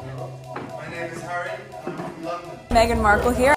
My name is Harry, and I'm from London. Meghan Markle here.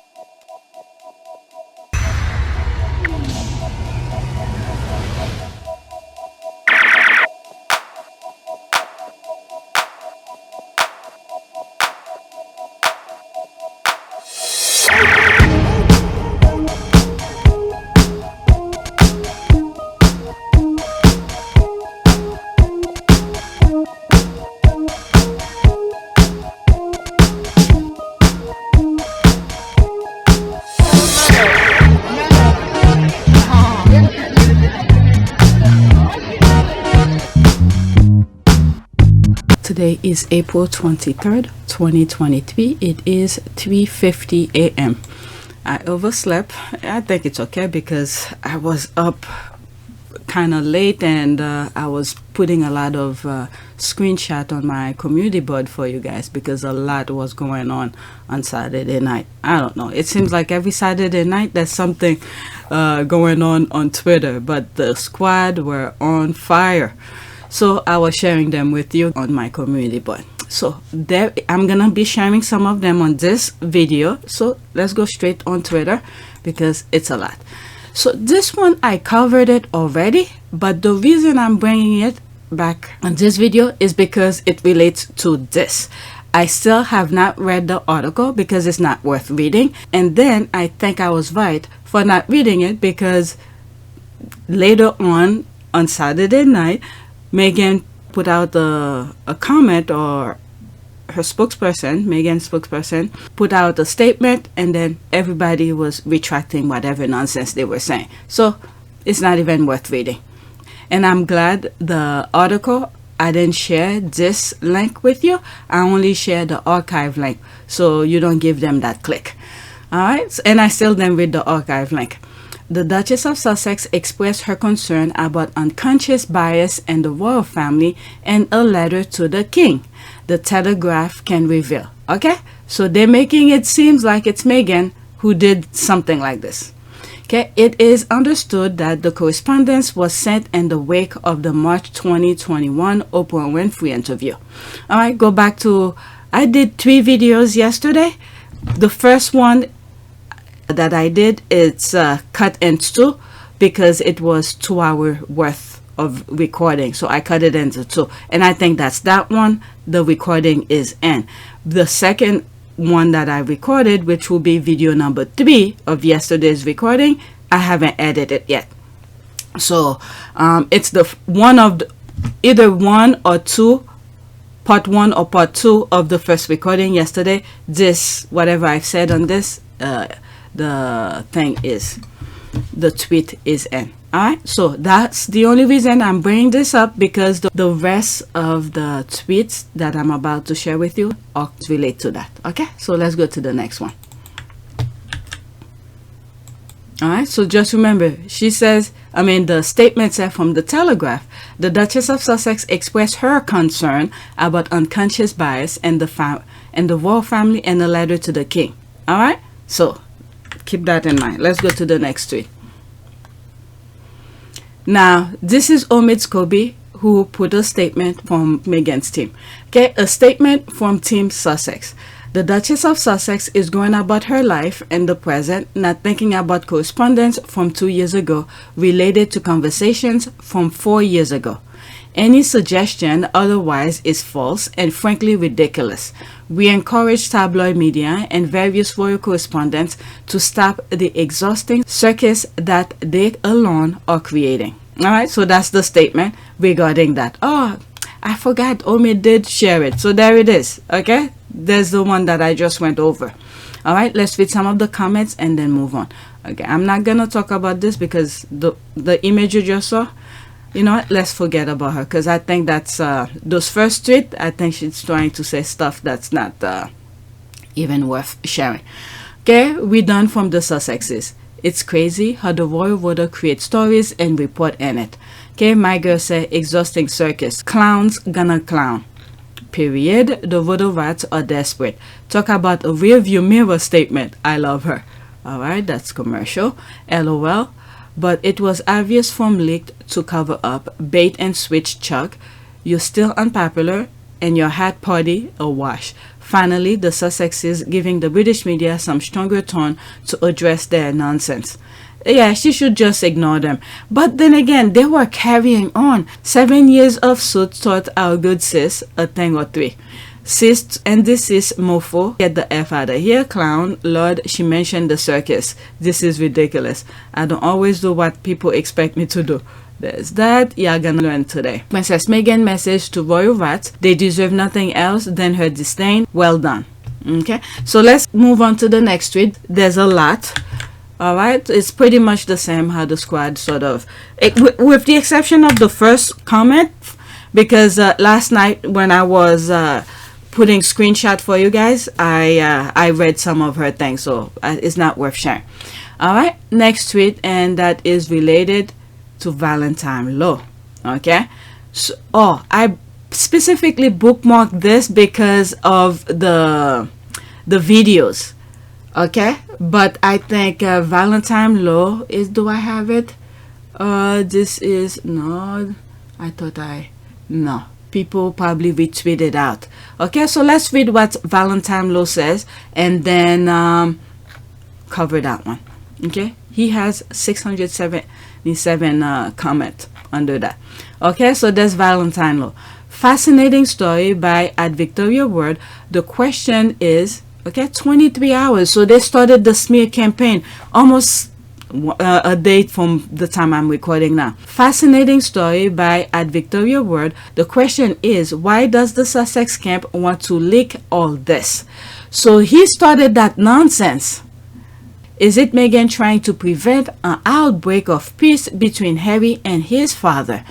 Today is April 23rd, 2023. It is 3:50 a.m. I overslept. I think it's okay because I was up kind of late and I was putting a lot of screenshot on my community board for you guys because a lot was going on Saturday night. I don't know. It seems like every Saturday night there's something going on Twitter, but the squad were on fire. So I was sharing them with you on my community board. So there, I'm gonna be sharing some of them on this video. So let's go straight on Twitter because it's a lot. So this one I covered it already, but the reason I'm bringing it back on this video is because it relates to this. I still have not read the article because it's not worth reading, and then I think I was right for not reading it because later on Saturday night, Meghan put out a comment, or her spokesperson, Meghan's spokesperson, put out a statement, and then everybody was retracting whatever nonsense they were saying. So it's not even worth reading. And I'm glad the article, I didn't share this link with you. I only share the archive link, so you don't give them that click. All right, and I still didn't read the archive link. The Duchess of Sussex expressed her concern about unconscious bias in the royal family in a letter to the king. The Telegraph can reveal. Okay, so they're making it seem like it's Meghan who did something like this. Okay, it is understood that the correspondence was sent in the wake of the March 2021 Oprah Winfrey interview. All right, go back to, I did 3 videos yesterday. The first one that I did, it's cut into 2 because it was 2 hour worth of recording, so I cut it into 2, and I think that's that one the recording is in. The second one that I recorded, which will be video number 3 of yesterday's recording, I haven't edited it yet. So it's the one of the, either 1 or 2, part 1 or part 2 of the first recording yesterday. This, whatever I've said on this, the thing is, the tweet is in. All right, so that's the only reason I'm bringing this up, because the rest of the tweets that I'm about to share with you are relate to that. Okay, so let's go to the next one. All right, so just remember, she says, the statement said from the Telegraph, the Duchess of Sussex expressed her concern about unconscious bias in the royal family in a letter to the king. All right, so keep that in mind. Let's go to the next tweet. Now, this is Omid Scobie, who put a statement from Meghan's team. Okay, a statement from Team Sussex. The Duchess of Sussex is going about her life in the present, not thinking about correspondence from 2 years ago related to conversations from 4 years ago. Any suggestion otherwise is false and frankly ridiculous. We encourage tabloid media and various royal correspondents to stop the exhausting circus that they alone are creating. All right, so that's the statement regarding that. Oh, I forgot, Omid did share it. So there it is. Okay, there's the one that I just went over. All right, let's read some of the comments and then move on. Okay, I'm not gonna talk about this because the image you just saw, you know what, let's forget about her, because I think that's those first tweet, I think she's trying to say stuff that's not even worth sharing. Okay, we done from the Sussexes. It's crazy how the royal voter creates stories and report in it. Okay, my girl said, exhausting circus, clowns gonna clown. Period. The voter rats are desperate. Talk about a rear view mirror statement. I love her. All right, that's commercial. LOL. But it was obvious from leaked to cover up. Bait and switch Chuck. You're still unpopular and your hat party a wash. Finally, the Sussexes giving the British media some stronger tone to address their nonsense. Yeah, she should just ignore them. But then again, they were carrying on. 7 years of suit taught our good sis a thing or three. Sis, and this is mofo. Get the F out of here, clown. Lord, she mentioned the circus. This is ridiculous. I don't always do what people expect me to do. There's that. You're gonna learn today. Princess Meghan message to royal rats. They deserve nothing else than her disdain. Well done. Okay, so let's move on to the next tweet. There's a lot. All right, it's pretty much the same how the squad sort of, with the exception of the first comment, because last night when I was putting screenshot for you guys, I read some of her things, so it's not worth sharing. All right, next tweet, and that is related to Valentine Low. Okay, so I specifically bookmarked this because of the videos. Okay, but I think Valentine Low is, do I have it? This is, no, I thought no, people probably retweeted out. Okay, so let's read what Valentine Low says and then cover that one. Okay, he has 677 comment under that. Okay, so that's Valentine Low. Fascinating story by Victoria Word. The question is, okay, 23 hours. So they started the smear campaign almost a day from the time I'm recording now. Fascinating story by Victoria Word. The question is, why does the Sussex camp want to leak all this? So he started that nonsense. Is it Meghan trying to prevent an outbreak of peace between Harry and his father,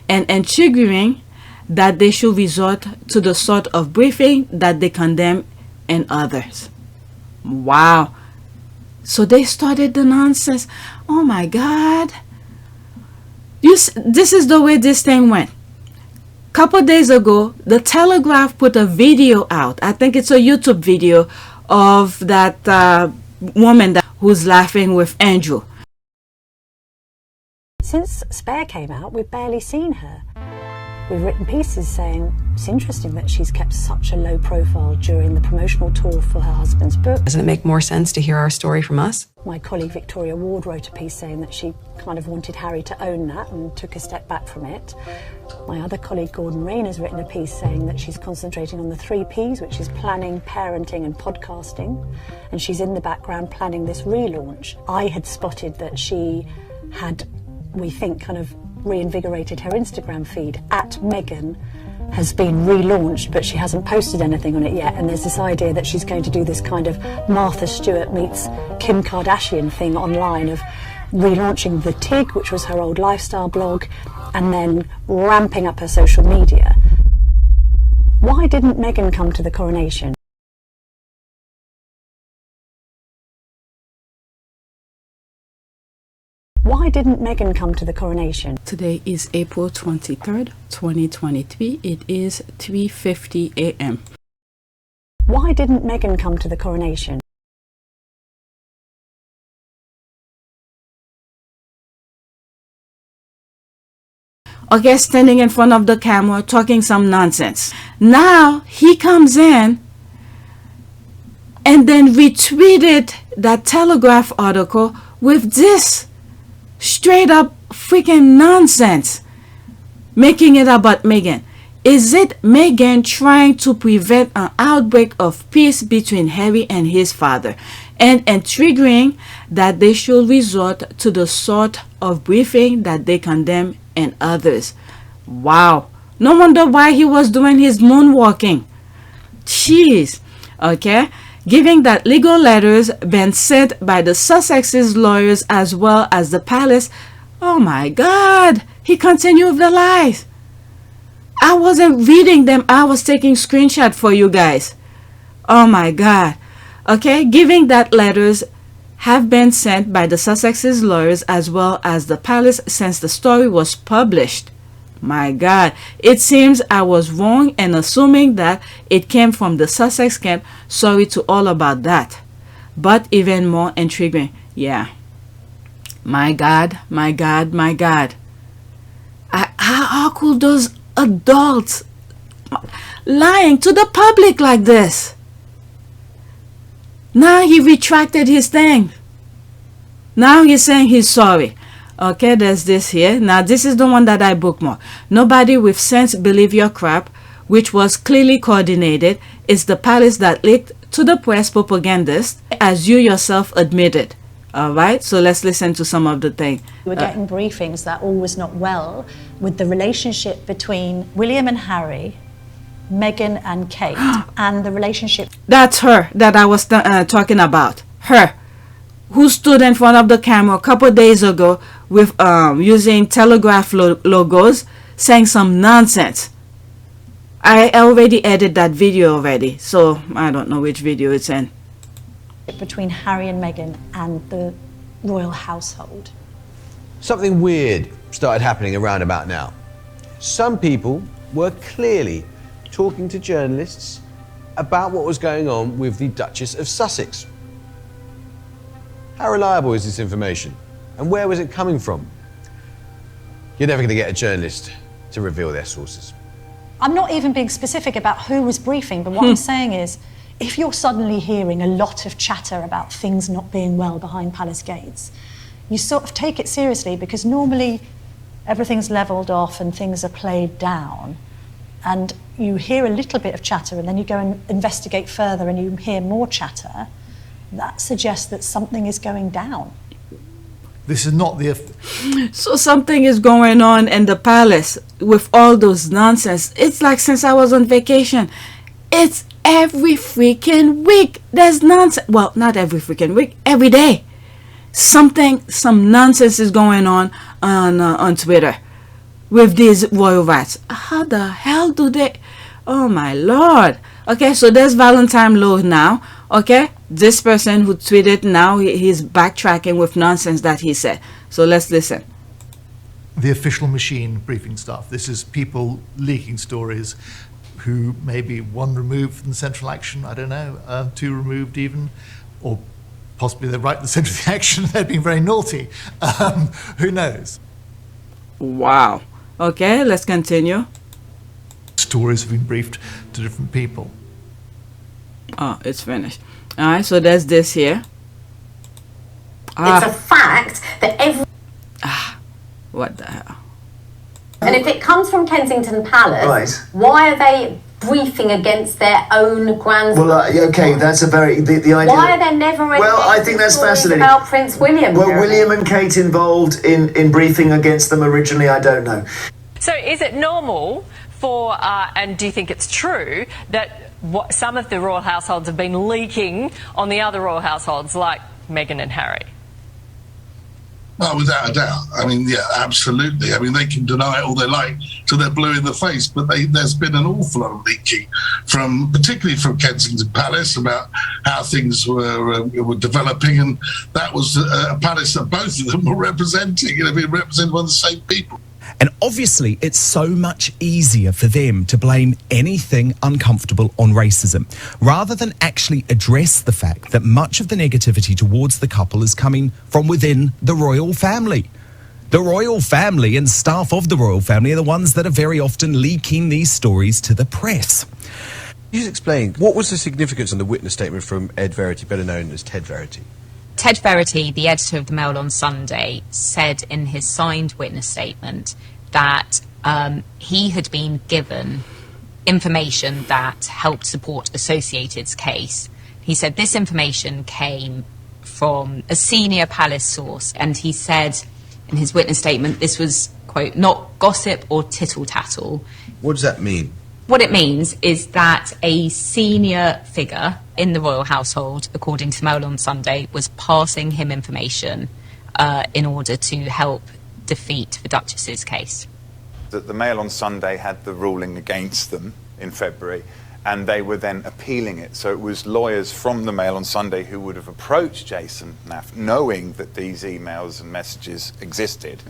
and triggering that they should resort to the sort of briefing that they condemn and others? Wow. So they started the nonsense. Oh my God. This is the way this thing went. Couple days ago, the Telegraph put a video out. I think it's a YouTube video of that woman who's laughing with Andrew. Since Spare came out, we've barely seen her. We've written pieces saying it's interesting that she's kept such a low profile during the promotional tour for her husband's book. Doesn't it make more sense to hear our story from us? My colleague Victoria Ward wrote a piece saying that she kind of wanted Harry to own that and took a step back from it. My other colleague Gordon Rayner's written a piece saying that she's concentrating on the 3 Ps, which is planning, parenting and podcasting, and she's in the background planning this relaunch. I had spotted that she had, we think, kind of reinvigorated her Instagram feed. @Meghan has been relaunched, but she hasn't posted anything on it yet, and there's this idea that she's going to do this kind of Martha Stewart meets Kim Kardashian thing online of relaunching The Tig, which was her old lifestyle blog, and then ramping up her social media. Why didn't Meghan come to the coronation? Why didn't Meghan come to the coronation? Today is April 23rd, 2023. It is 3:50 a.m. Why didn't Meghan come to the coronation? Okay, standing in front of the camera talking some nonsense. Now he comes in and then retweeted that Telegraph article with this straight up freaking nonsense, making it about Meghan. Is it Meghan trying to prevent an outbreak of peace between Harry and his father, and triggering that they should resort to the sort of briefing that they condemn and others? Wow. No wonder why he was doing his moonwalking. Jeez. Okay. Giving that legal letters been sent by the Sussex's lawyers as well as the palace. Oh my God. He continued with the lies. I wasn't reading them. I was taking screenshot for you guys. Oh my God. Okay. Giving that letters have been sent by the Sussex's lawyers as well as the palace since the story was published. My God, it seems I was wrong in assuming that it came from the Sussex camp. Sorry to all about that. But even more intriguing. Yeah. My God, my God, my God. How could those adults lying to the public like this? Now he retracted his thing. Now he's saying he's sorry. Okay, there's this here. Now this is the one that I bookmarked. Nobody with sense believe your crap, which was clearly coordinated. It's the palace that leaked to the press propagandist, as you yourself admitted. All right, so let's listen to some of the thing. We were getting briefings that all was not well with the relationship between William and Harry, Meghan and Kate, and the relationship. That's her that I was talking about. Her, who stood in front of the camera a couple of days ago with using Telegraph logos, saying some nonsense. I already edited that video already, so I don't know which video it's in. Between Harry and Meghan and the royal household. Something weird started happening around about now. Some people were clearly talking to journalists about what was going on with the Duchess of Sussex. How reliable is this information? And where was it coming from? You're never going to get a journalist to reveal their sources. I'm not even being specific about who was briefing, but what I'm saying is, if you're suddenly hearing a lot of chatter about things not being well behind palace gates, you sort of take it seriously, because normally everything's levelled off and things are played down, and you hear a little bit of chatter and then you go and investigate further and you hear more chatter. That suggests that something is going down. This is not the... So something is going on in the palace with all those nonsense. It's like since I was on vacation. It's every freaking week. There's nonsense. Well, not every freaking week. Every day. Some nonsense is going on Twitter with these royal rats. How the hell do they... Oh my Lord. Okay, so there's Valentine Low now. Okay, this person who tweeted now, he's backtracking with nonsense that he said. So let's listen. The official machine briefing staff. This is people leaking stories who may be one removed from the central action, I don't know, two removed even, or possibly they're right at the centre of the action, they're being very naughty. Who knows? Wow. Okay, let's continue. Stories have been briefed to different people. Oh, it's finished. All right, so there's this here. It's a fact that every... What the hell? And if it comes from Kensington Palace, Right. why are they briefing against their own grandson? Well, okay, that's a very... The idea Why are there never any Well, I think that's stories fascinating. about Prince William? Were William and Kate involved in briefing against them originally? I don't know. So is it normal for, and do you think it's true, that some of the royal households have been leaking on the other royal households, like Meghan and Harry? Well, without a doubt. I mean, yeah, absolutely. I mean, they can deny it all they like till they're blue in the face, but there's been an awful lot of leaking, particularly from Kensington Palace, about how things were developing, and that was a palace that both of them were representing, being represented by the same people. And obviously, it's so much easier for them to blame anything uncomfortable on racism, rather than actually address the fact that much of the negativity towards the couple is coming from within the royal family. The royal family and staff of the royal family are the ones that are very often leaking these stories to the press. Please explain, what was the significance on the witness statement from Ed Verity, better known as Ted Verity? Ted Verity, the editor of the Mail on Sunday, said in his signed witness statement that he had been given information that helped support Associated's case. He said this information came from a senior palace source, and he said in his witness statement this was, quote, not gossip or tittle-tattle. What does that mean? What it means is that a senior figure in the royal household, according to Mail on Sunday, was passing him information in order to help defeat the Duchess's case. That the Mail on Sunday had the ruling against them in February, and they were then appealing it. So it was lawyers from the Mail on Sunday who would have approached Jason Naff, knowing that these emails and messages existed.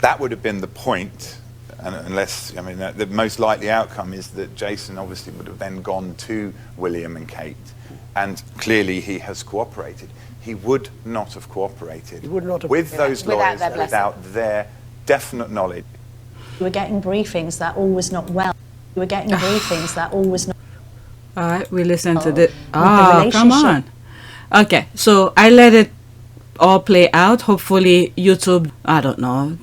That would have been the point. Unless, I mean, the most likely outcome is that Jason obviously would have then gone to William and Kate, and clearly he has cooperated. He would not have cooperated with those lawyers without their definite knowledge. We were getting briefings that all was not well. We were getting briefings that all was not All right, we listen to this. Oh, come on. Okay, so I let it all play out. Hopefully YouTube, I don't know,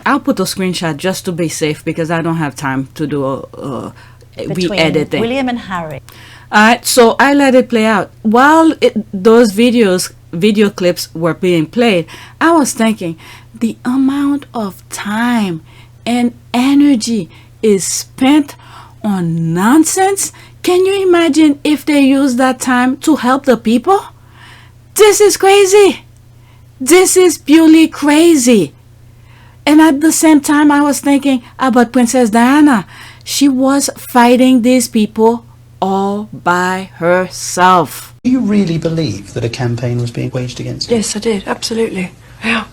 I'll put a screenshot just to be safe because I don't have time to do Between re-editing. William and Harry. Alright, so I let it play out. While those video clips were being played, I was thinking the amount of time and energy is spent on nonsense. Can you imagine if they use that time to help the people? This is crazy. This is purely crazy. And at the same time, I was thinking about Princess Diana. She was fighting these people all by herself. Do you really believe that a campaign was being waged against her? Yes, I did, absolutely. Yeah.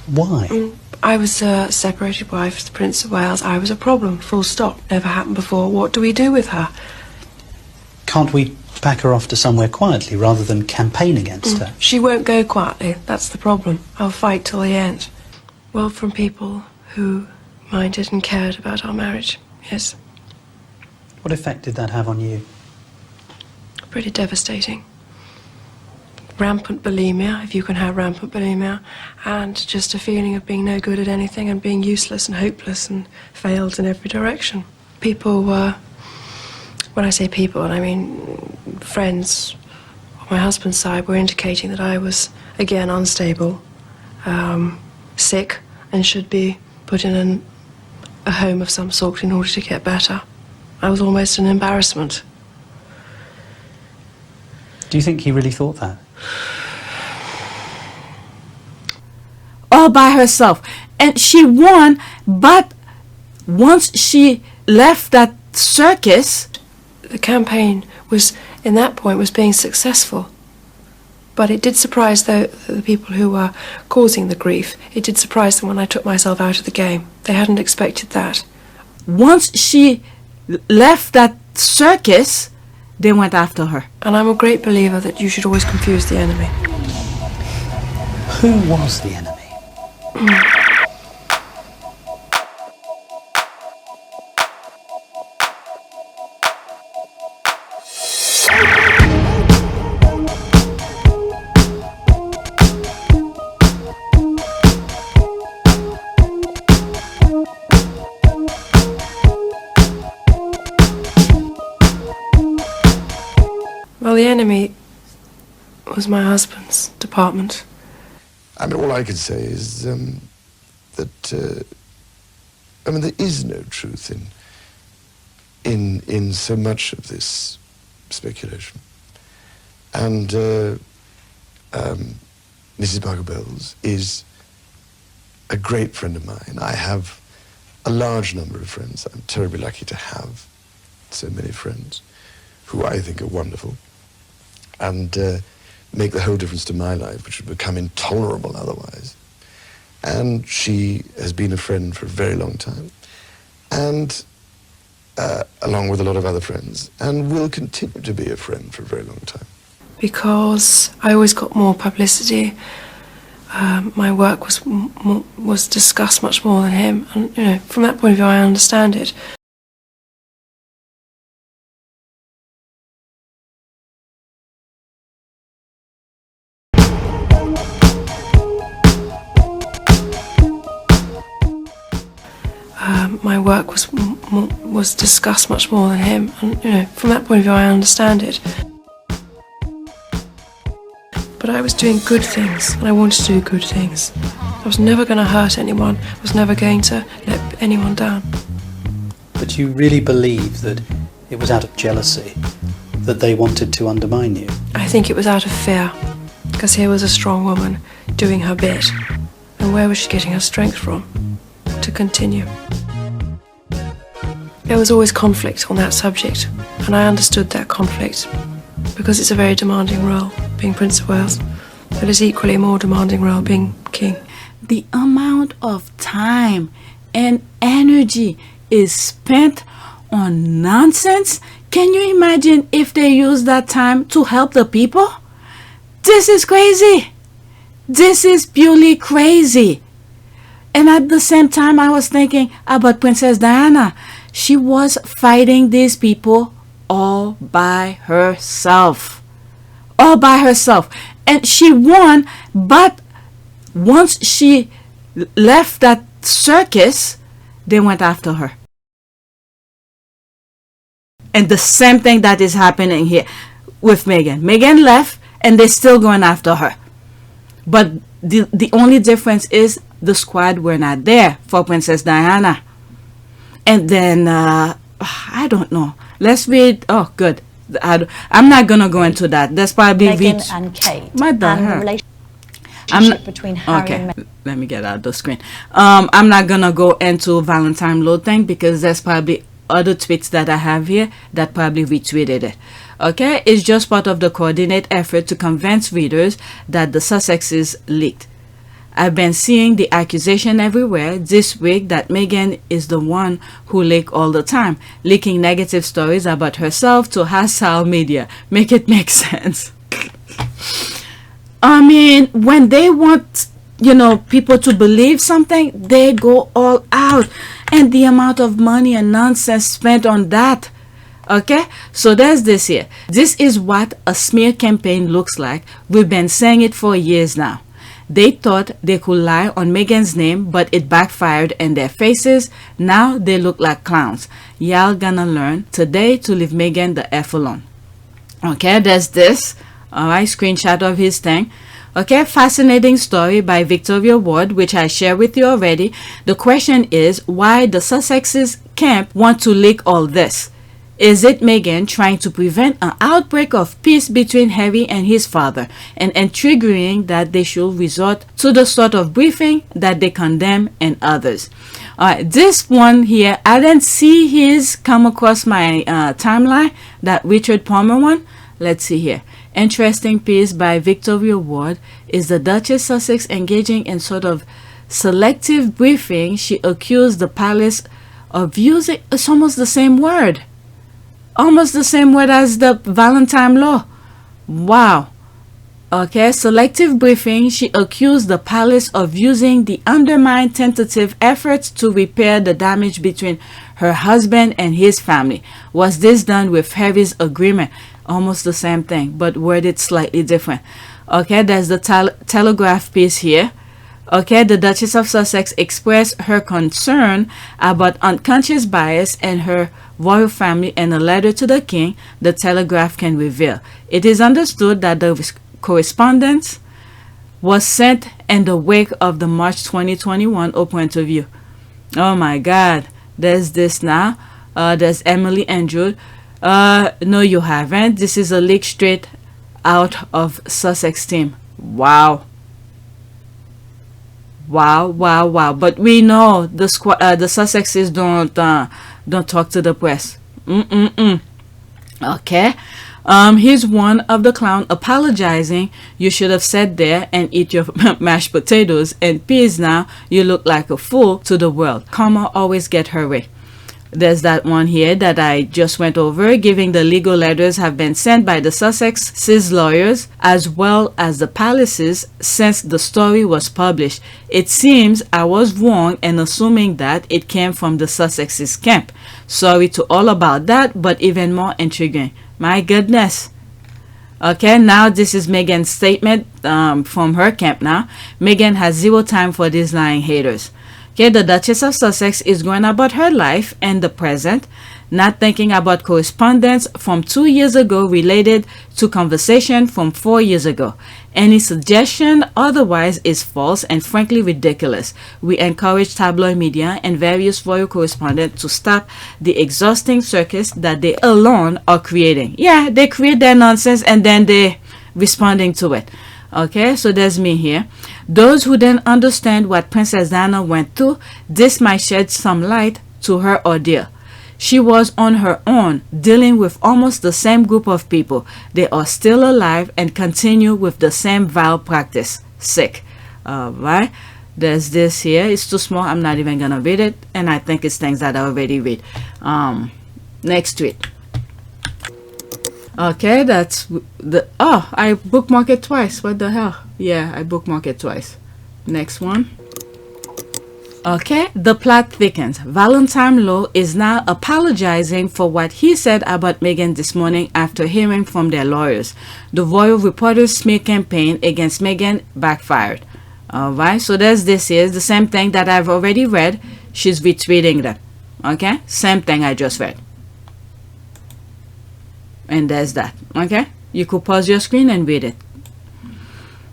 Why? I was a separated wife to the Prince of Wales. I was a problem, full stop. Never happened before. What do we do with her? Can't we pack her off to somewhere quietly rather than campaign against her? She won't go quietly. That's the problem. I'll fight till the end. Well, from people who minded and cared about our marriage, yes. What effect did that have on you? Pretty devastating. Rampant bulimia, if you can have rampant bulimia, and just a feeling of being no good at anything and being useless and hopeless and failed in every direction. People were, when I say people, I mean friends on my husband's side were indicating that I was, again, unstable, sick, and should be put in a home of some sort in order to get better. I was almost an embarrassment. Do you think he really thought that? All by herself. And she won, but once she left that circus... The campaign was, in that point, was being successful. But it did surprise the people who were causing the grief. It did surprise them when I took myself out of the game. They hadn't expected that. Once she left that circus, they went after her. And I'm a great believer that you should always confuse the enemy. Who was the enemy? Well, the enemy was my husband's department. I mean, all I can say is that I mean, there is no truth in so much of this speculation. And Mrs. Parker Bowles is a great friend of mine. I have a large number of friends. I'm terribly lucky to have so many friends who I think are wonderful and make the whole difference to my life, which would become intolerable otherwise. And she has been a friend for a very long time, and along with a lot of other friends, and will continue to be a friend for a very long time. Because I always got more publicity. My work was discussed much more than him, and you know, from that point of view, I understand it. My work was discussed much more than him, and you know, from that point of view, I understand it. But I was doing good things, and I wanted to do good things. I was never going to hurt anyone. I was never going to let anyone down. But you really believe that it was out of jealousy that they wanted to undermine you? I think it was out of fear, because here was a strong woman doing her bit, and where was she getting her strength from to continue? There was always conflict on that subject, and I understood that conflict, because it's a very demanding role, being Prince of Wales, but it's equally a more demanding role, being King. The amount of time and energy is spent on nonsense. Can you imagine if they use that time to help the people? This is crazy. This is purely crazy. And at the same time, I was thinking about Princess Diana. She was fighting these people all by herself. all by herself. And she won, but once she left that circus, they went after her. And the same thing that is happening here with Meghan. Meghan left and they're still going after her. But the only difference is the squad were not there for Princess Diana. And then, I don't know. Let's read. Oh, good. I'm not going to go into that. That's probably Meghan and Kate. My the and hell? the relationship between Harry and Meghan. Let me get out the screen. I'm not going to go into Valentine Low thing because there's probably other tweets that I have here that probably retweeted it. Okay, it's just part of the coordinated effort to convince readers that the Sussexes leaked. I've been seeing the accusation everywhere this week that Meghan is the one who leak all the time, leaking negative stories about herself to hostile media. Make it make sense. I mean, when they want, you know, people to believe something, they go all out. And the amount of money and nonsense spent on that. Okay, so there's this here. This is what a smear campaign looks like. We've been saying it for years now. They thought they could lie on Meghan's name, but it backfired in their faces. Now they look like clowns. Y'all gonna learn today to leave Meghan the F alone. Okay, there's this. Alright, screenshot of his thing. Okay, fascinating story by Victoria Ward, which I shared with you already. The question is why the Sussexes camp want to leak all this. Is it Meghan trying to prevent an outbreak of peace between Harry and his father, and triggering that they should resort to the sort of briefing that they condemn in others? Alright, this one here, I didn't see his come across my timeline, that Richard Palmer one. Let's see here. Interesting piece by Victoria Ward. Is the Duchess of Sussex engaging in sort of selective briefing? She accused the palace of using, it's almost the same word. Almost the same word as the Valentine Low. Wow. Okay, selective briefing. She accused the palace of using the undermined tentative efforts to repair the damage between her husband and his family. Was this done with Harry's agreement? Almost the same thing, but worded slightly different. Okay, there's the Telegraph piece here. Okay, the Duchess of Sussex expressed her concern about unconscious bias in her royal family in a letter to the king, the Telegraph can reveal. It is understood that the correspondence was sent in the wake of the March 2021 Oprah interview. Oh my God, there's this now. There's Emily and Jude. No, you haven't. This is a leak straight out of Sussex team. Wow. Wow, wow, wow. But we know the Sussexes don't talk to the press. Okay. Here's one of the clown apologizing. You should have sat there and eat your mashed potatoes and peas. Now you look like a fool to the world. Karma always get her way. There's that one here that I just went over, giving the legal letters have been sent by the Sussex's lawyers as well as the palaces since the story was published. It seems I was wrong in assuming that it came from the Sussex's camp. Sorry to all about that, but even more intriguing. My goodness. Okay, now this is Meghan's statement from her camp now. Meghan has zero time for these lying haters. Okay, the Duchess of Sussex is going about her life and the present, not thinking about correspondence from 2 years ago related to conversation from 4 years ago. Any suggestion otherwise is false and frankly ridiculous. We encourage tabloid media and various royal correspondents to stop the exhausting circus that they alone are creating. Yeah, they create their nonsense and then they're responding to it. Okay, so there's me here. Those who didn't understand what Princess Diana went through, this might shed some light to her ordeal. She was on her own, dealing with almost the same group of people. They are still alive and continue with the same vile practice. Sick. Alright, there's this here. It's too small. I'm not even gonna read it, and I think it's things that I already read. Next tweet. Okay, that's the I bookmarked it twice. What the hell? Yeah, I bookmarked it twice. Next one. Okay, the plot thickens. Valentine Low is now apologizing for what he said about Meghan this morning after hearing from their lawyers. The Royal Reporters smear campaign against Meghan backfired. Alright, so there's this here, the same thing that I've already read. She's retweeting them. Okay, same thing I just read. And there's that. Okay, you could pause your screen and read it.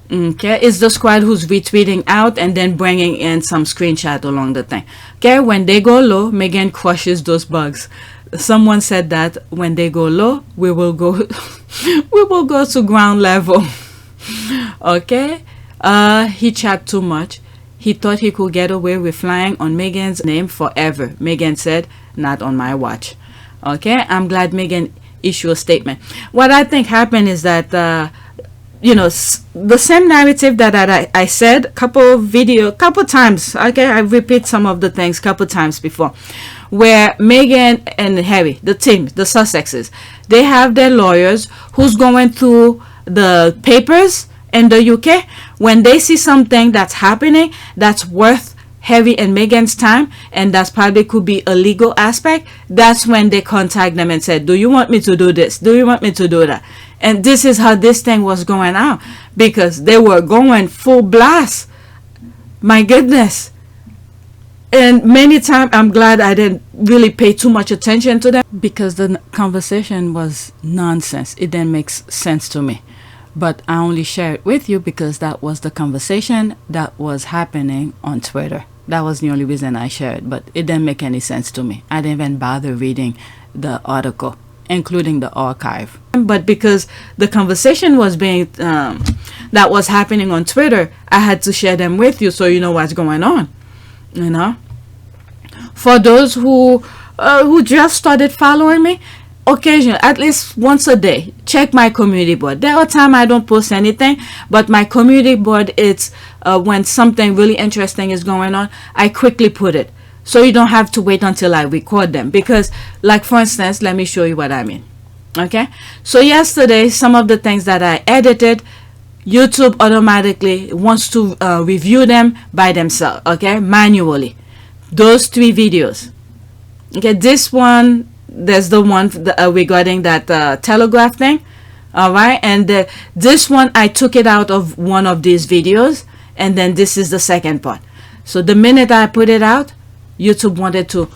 Okay, it's the squad who's retweeting out and then bringing in some screenshot along the thing. Okay, when they go low, Meghan crushes those bugs. Someone said that when they go low, we will go we will go to ground level. Okay, he chat too much. He thought he could get away with flying on Meghan's name forever. Meghan said, not on my watch. Okay, I'm glad Meghan issued a statement. What I think happened is that you know, the same narrative that I said couple times. Okay, I repeat some of the things couple times before, where Meghan and Harry, the team, the Sussexes, they have their lawyers who's going through the papers in the UK. When they see something that's happening that's worth Harry and Meghan's time, and that's probably could be a legal aspect, that's when they contact them and said, do you want me to do this? Do you want me to do that? And this is how this thing was going out, because they were going full blast. My goodness. And many times I'm glad I didn't really pay too much attention to them, because the conversation was nonsense. It didn't make sense to me. But I only share it with you because that was the conversation that was happening on Twitter. That was the only reason I shared it, but it didn't make any sense to me. I didn't even bother reading the article, including the archive. But because the conversation was being that was happening on Twitter, I had to share them with you so you know what's going on. You know, for those who just started following me, occasionally, at least once a day, check my community board. There are times I don't post anything, but my community board, it's when something really interesting is going on, I quickly put it. So you don't have to wait until I record them. Because, like for instance, let me show you what I mean. Okay? So yesterday, some of the things that I edited, YouTube automatically wants to review them by themselves. Okay? Manually. Those 3 videos. Okay? This one, there's the one regarding that Telegraph thing. Alright? And this one, I took it out of one of these videos. And then this is the second part. So the minute I put it out, YouTube wanted to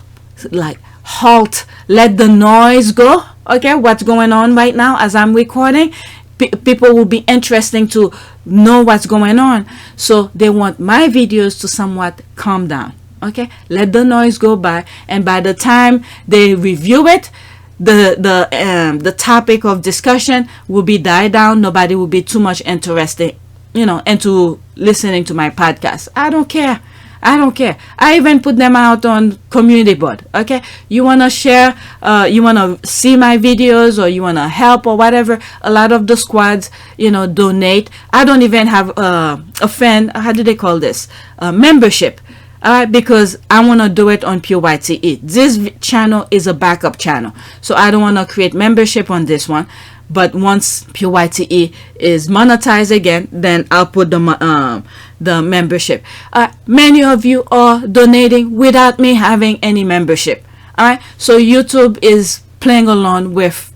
like halt, let the noise go. Okay, what's going on right now as I'm recording? People will be interesting to know what's going on. So they want my videos to somewhat calm down. Okay, let the noise go by, and by the time they review it, the topic of discussion will be died down. Nobody will be too much interested, you know, into listening to my podcast. I don't care. I don't care. I even put them out on community board. Okay, you want to share, you want to see my videos, or you want to help or whatever. A lot of the squads, you know, donate. I don't even have a fan, how do they call this, membership. Because I want to do it on PYTE. This channel is a backup channel, so I don't want to create membership on this one. But once PYTE is monetized again, then I'll put the membership. Many of you are donating without me having any membership. Alright, so YouTube is playing along with,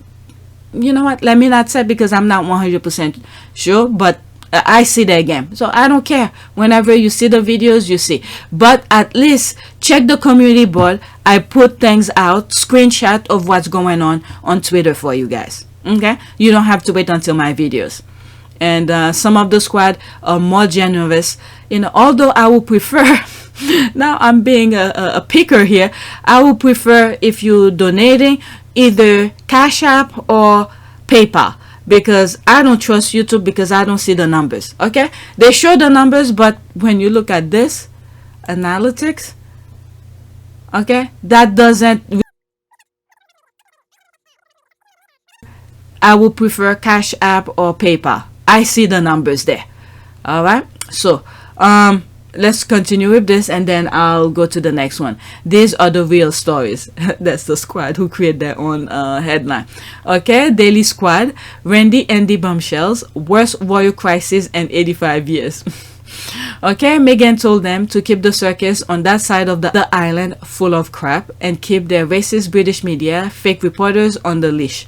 you know what, let me not say, because I'm not 100% sure, but I see their game. So I don't care. Whenever you see the videos, you see. But at least check the community board. I put things out, screenshot of what's going on Twitter for you guys. Okay, you don't have to wait until my videos. And some of the squad are more generous, you know, although I would prefer now I'm being a picker here. I would prefer if you're donating either Cash App or PayPal, because I don't trust YouTube, because I don't see the numbers. Okay, they show the numbers, but when you look at this analytics, okay, that doesn't. I would prefer Cash App or PayPal. I see the numbers there. Alright, so let's continue with this, and then I'll go to the next one. These are the real stories. That's the squad who create their own headline. Okay, Daily Squad, Randy Andy bombshells, worst royal crisis in 85 years. Okay, Meghan told them to keep the circus on that side of the island full of crap and keep their racist British media, fake reporters on the leash.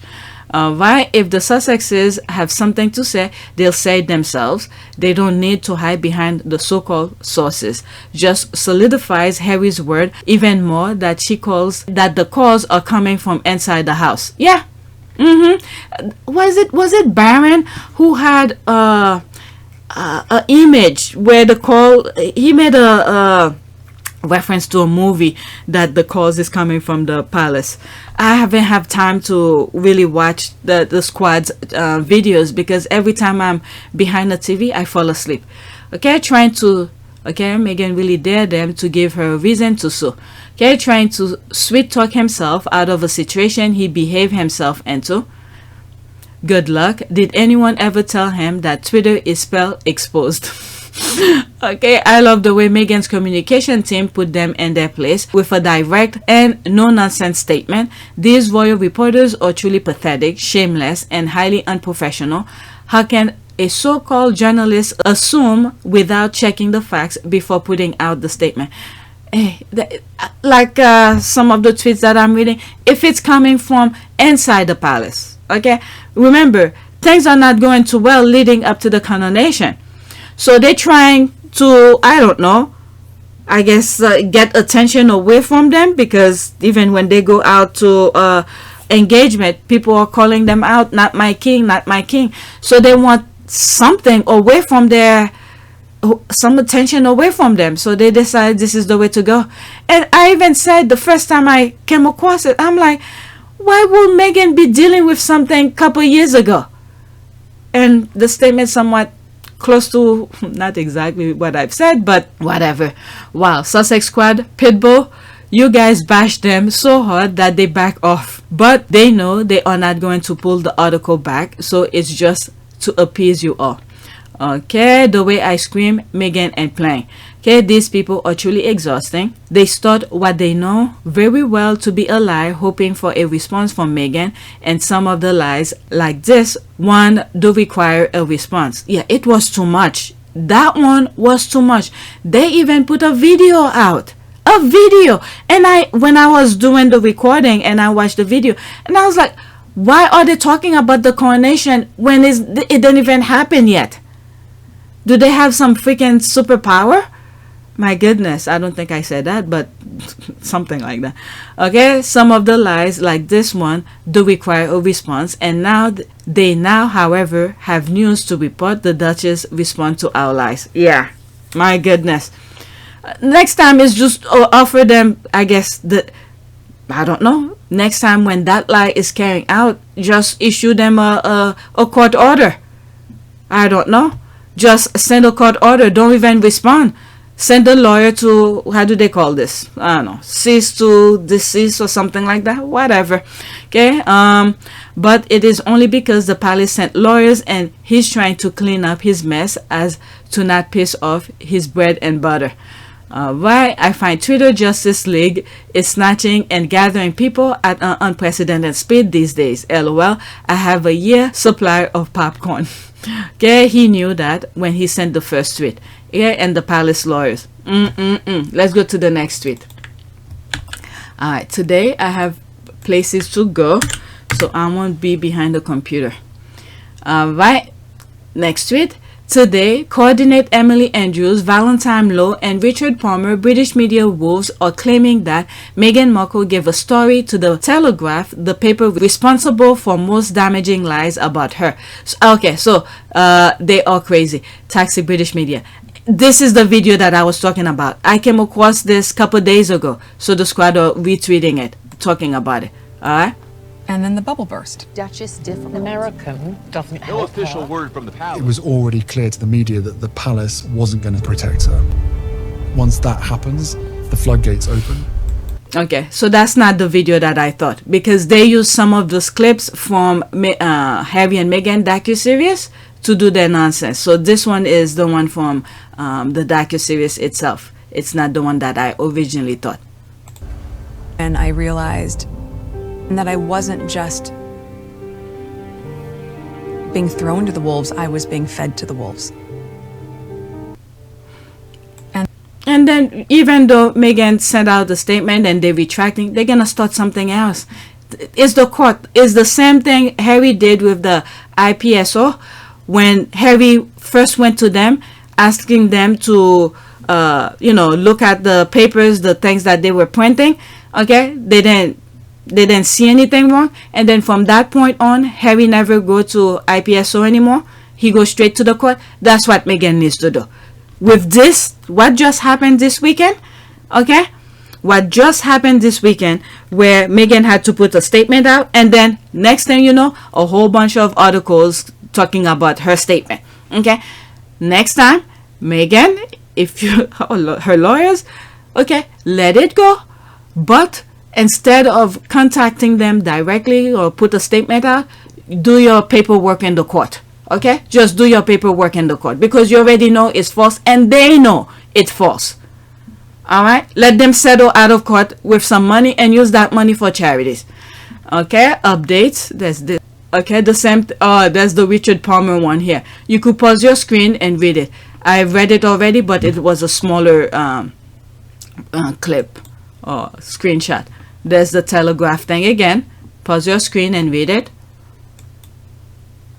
Why? If the Sussexes have something to say, they'll say it themselves. They don't need to hide behind the so-called sources. Just solidifies Harry's word even more that she calls that the calls are coming from inside the house. Yeah. Was it Baron who had a image where the call, he made a reference to a movie that the calls is coming from the palace. I haven't had time to really watch the squad's videos because every time I'm behind the TV I fall asleep. Okay, Meghan really dared them to give her a reason to sue. Okay, trying to sweet talk himself out of a situation he behaved himself into. Good luck. Did anyone ever tell him that Twitter is spell exposed? Okay, I love the way Meghan's communication team put them in their place with a direct and no-nonsense statement. These royal reporters are truly pathetic, shameless, and highly unprofessional. How can a so-called journalist assume without checking the facts before putting out the statement? Like some of the tweets that I'm reading, if it's coming from inside the palace, okay? Remember, things are not going too well leading up to the coronation. So they're trying to, I don't know, I guess get attention away from them, because even when they go out to engagement, people are calling them out, not my king, not my king. So they want something away from their, some attention away from them. So they decide this is the way to go. And I even said the first time I came across it, I'm like, why would Meghan be dealing with something a couple years ago? And the statement somewhat close to not exactly what I've said, but whatever. Wow, Sussex squad, Pitbull, you guys bashed them so hard that they back off. But they know they are not going to pull the article back, so it's just to appease you all. Okay, the way I scream, Meghan and playing. Okay, these people are truly exhausting. They start what they know very well to be a lie, hoping for a response from Meghan, and some of the lies like this one do require a response. Yeah, it was too much. That one was too much. They even put a video out. A video. And when I was doing the recording and I watched the video, and I was like, why are they talking about the coronation when it didn't even happen yet? Do they have some freaking superpower? My goodness, I don't think I said that, but something like that. Okay, some of the lies like this one do require a response, and now they however have news to report. The Duchess respond to our lies. Yeah, my goodness. Next time is just offer them, I guess, I don't know. Next time when that lie is carrying out, just issue them a court order. I don't know. Just send a court order. Don't even respond. Send a lawyer to, how do they call this? I don't know, cease to desist or something like that. Whatever. Okay. But it is only because the palace sent lawyers and he's trying to clean up his mess as to not piss off his bread and butter. Why I find Twitter Justice League is snatching and gathering people at an unprecedented speed these days. LOL. I have a year supply of popcorn. Okay, he knew that when he sent the first tweet. Yeah, and the palace lawyers. Let's go to the next tweet. Alright, today I have places to go, so I won't be behind the computer. Alright, next tweet. Today, co-ordinated Emily Andrews, Valentine Low, and Richard Palmer, British media wolves, are claiming that Meghan Markle gave a story to the Telegraph, the paper responsible for most damaging lies about her. So they are crazy. Taxi British media. This is the video that I was talking about. I came across this couple days ago, so the squad are retweeting it, talking about it. Alright? And then the bubble burst. Duchess difficult. American doesn't help. No official word from the palace. It was already clear to the media that the palace wasn't going to protect her. Once that happens, the floodgates open. Okay, so that's not the video that I thought, because they used some of those clips from Harry and Meghan docuseries to do their nonsense. So this one is the one from the docuseries itself. It's not the one that I originally thought. And I realized that I wasn't just being thrown to the wolves, I was being fed to the wolves. And then even though Meghan sent out the statement and they're retracting, they're going to start something else. It's the court. It's the same thing Harry did with the IPSO when Harry first went to them asking them to look at the papers, the things that they were printing. Okay, they didn't see anything wrong, and then from that point on, Harry never go to IPSO anymore. He goes straight to the court. That's what Meghan needs to do. With this, what just happened this weekend? Okay, what just happened this weekend, where Meghan had to put a statement out, and then next thing you know, a whole bunch of articles talking about her statement. Okay, next time, Meghan, if you her lawyers, okay, let it go, but instead of contacting them directly or put a statement out, do your paperwork in the court. Okay, just do your paperwork in the court, because you already know it's false and they know it's false. All right, let them settle out of court with some money and use that money for charities. Okay, updates. There's this. Okay, the same. There's the Richard Palmer one here. You could pause your screen and read it. I read it already, but it was a smaller clip or screenshot. There's the Telegraph thing again. Pause your screen and read it.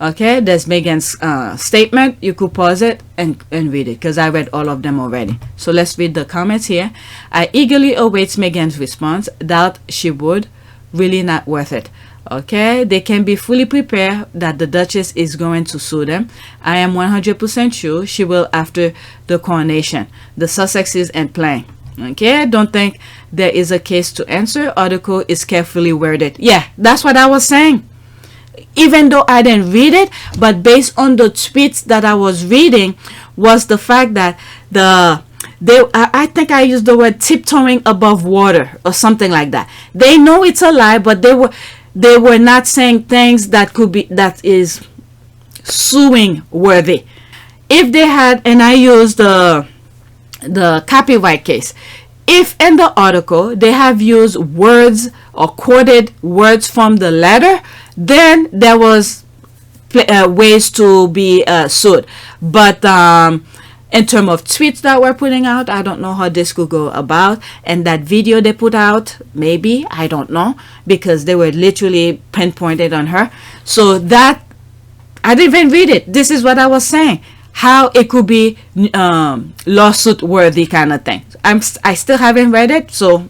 Okay, there's Meghan's statement. You could pause it and read it, because I read all of them already. So let's read the comments here. I eagerly await Meghan's response. Doubt she would. Really not worth it. Okay, they can be fully prepared that the Duchess is going to sue them. I am 100% sure she will after the coronation. The Sussexes ain't playing. Okay, don't think there is a case to answer. Article is carefully worded. Yeah, that's what I was saying. Even though I didn't read it, but based on the tweets that I was reading, was the fact that I think I used the word tiptoeing above water or something like that. They know it's a lie, but they were not saying things that is suing worthy. If they had, and I used the copyright case, if in the article they have used words or quoted words from the letter, then there was ways to be sued. But in terms of tweets that we're putting out, I don't know how this could go about. And that video they put out, maybe, I don't know, because they were literally pinpointed on her. So that, I didn't even read it. This is what I was saying. How it could be lawsuit worthy kind of thing. I still haven't read it, so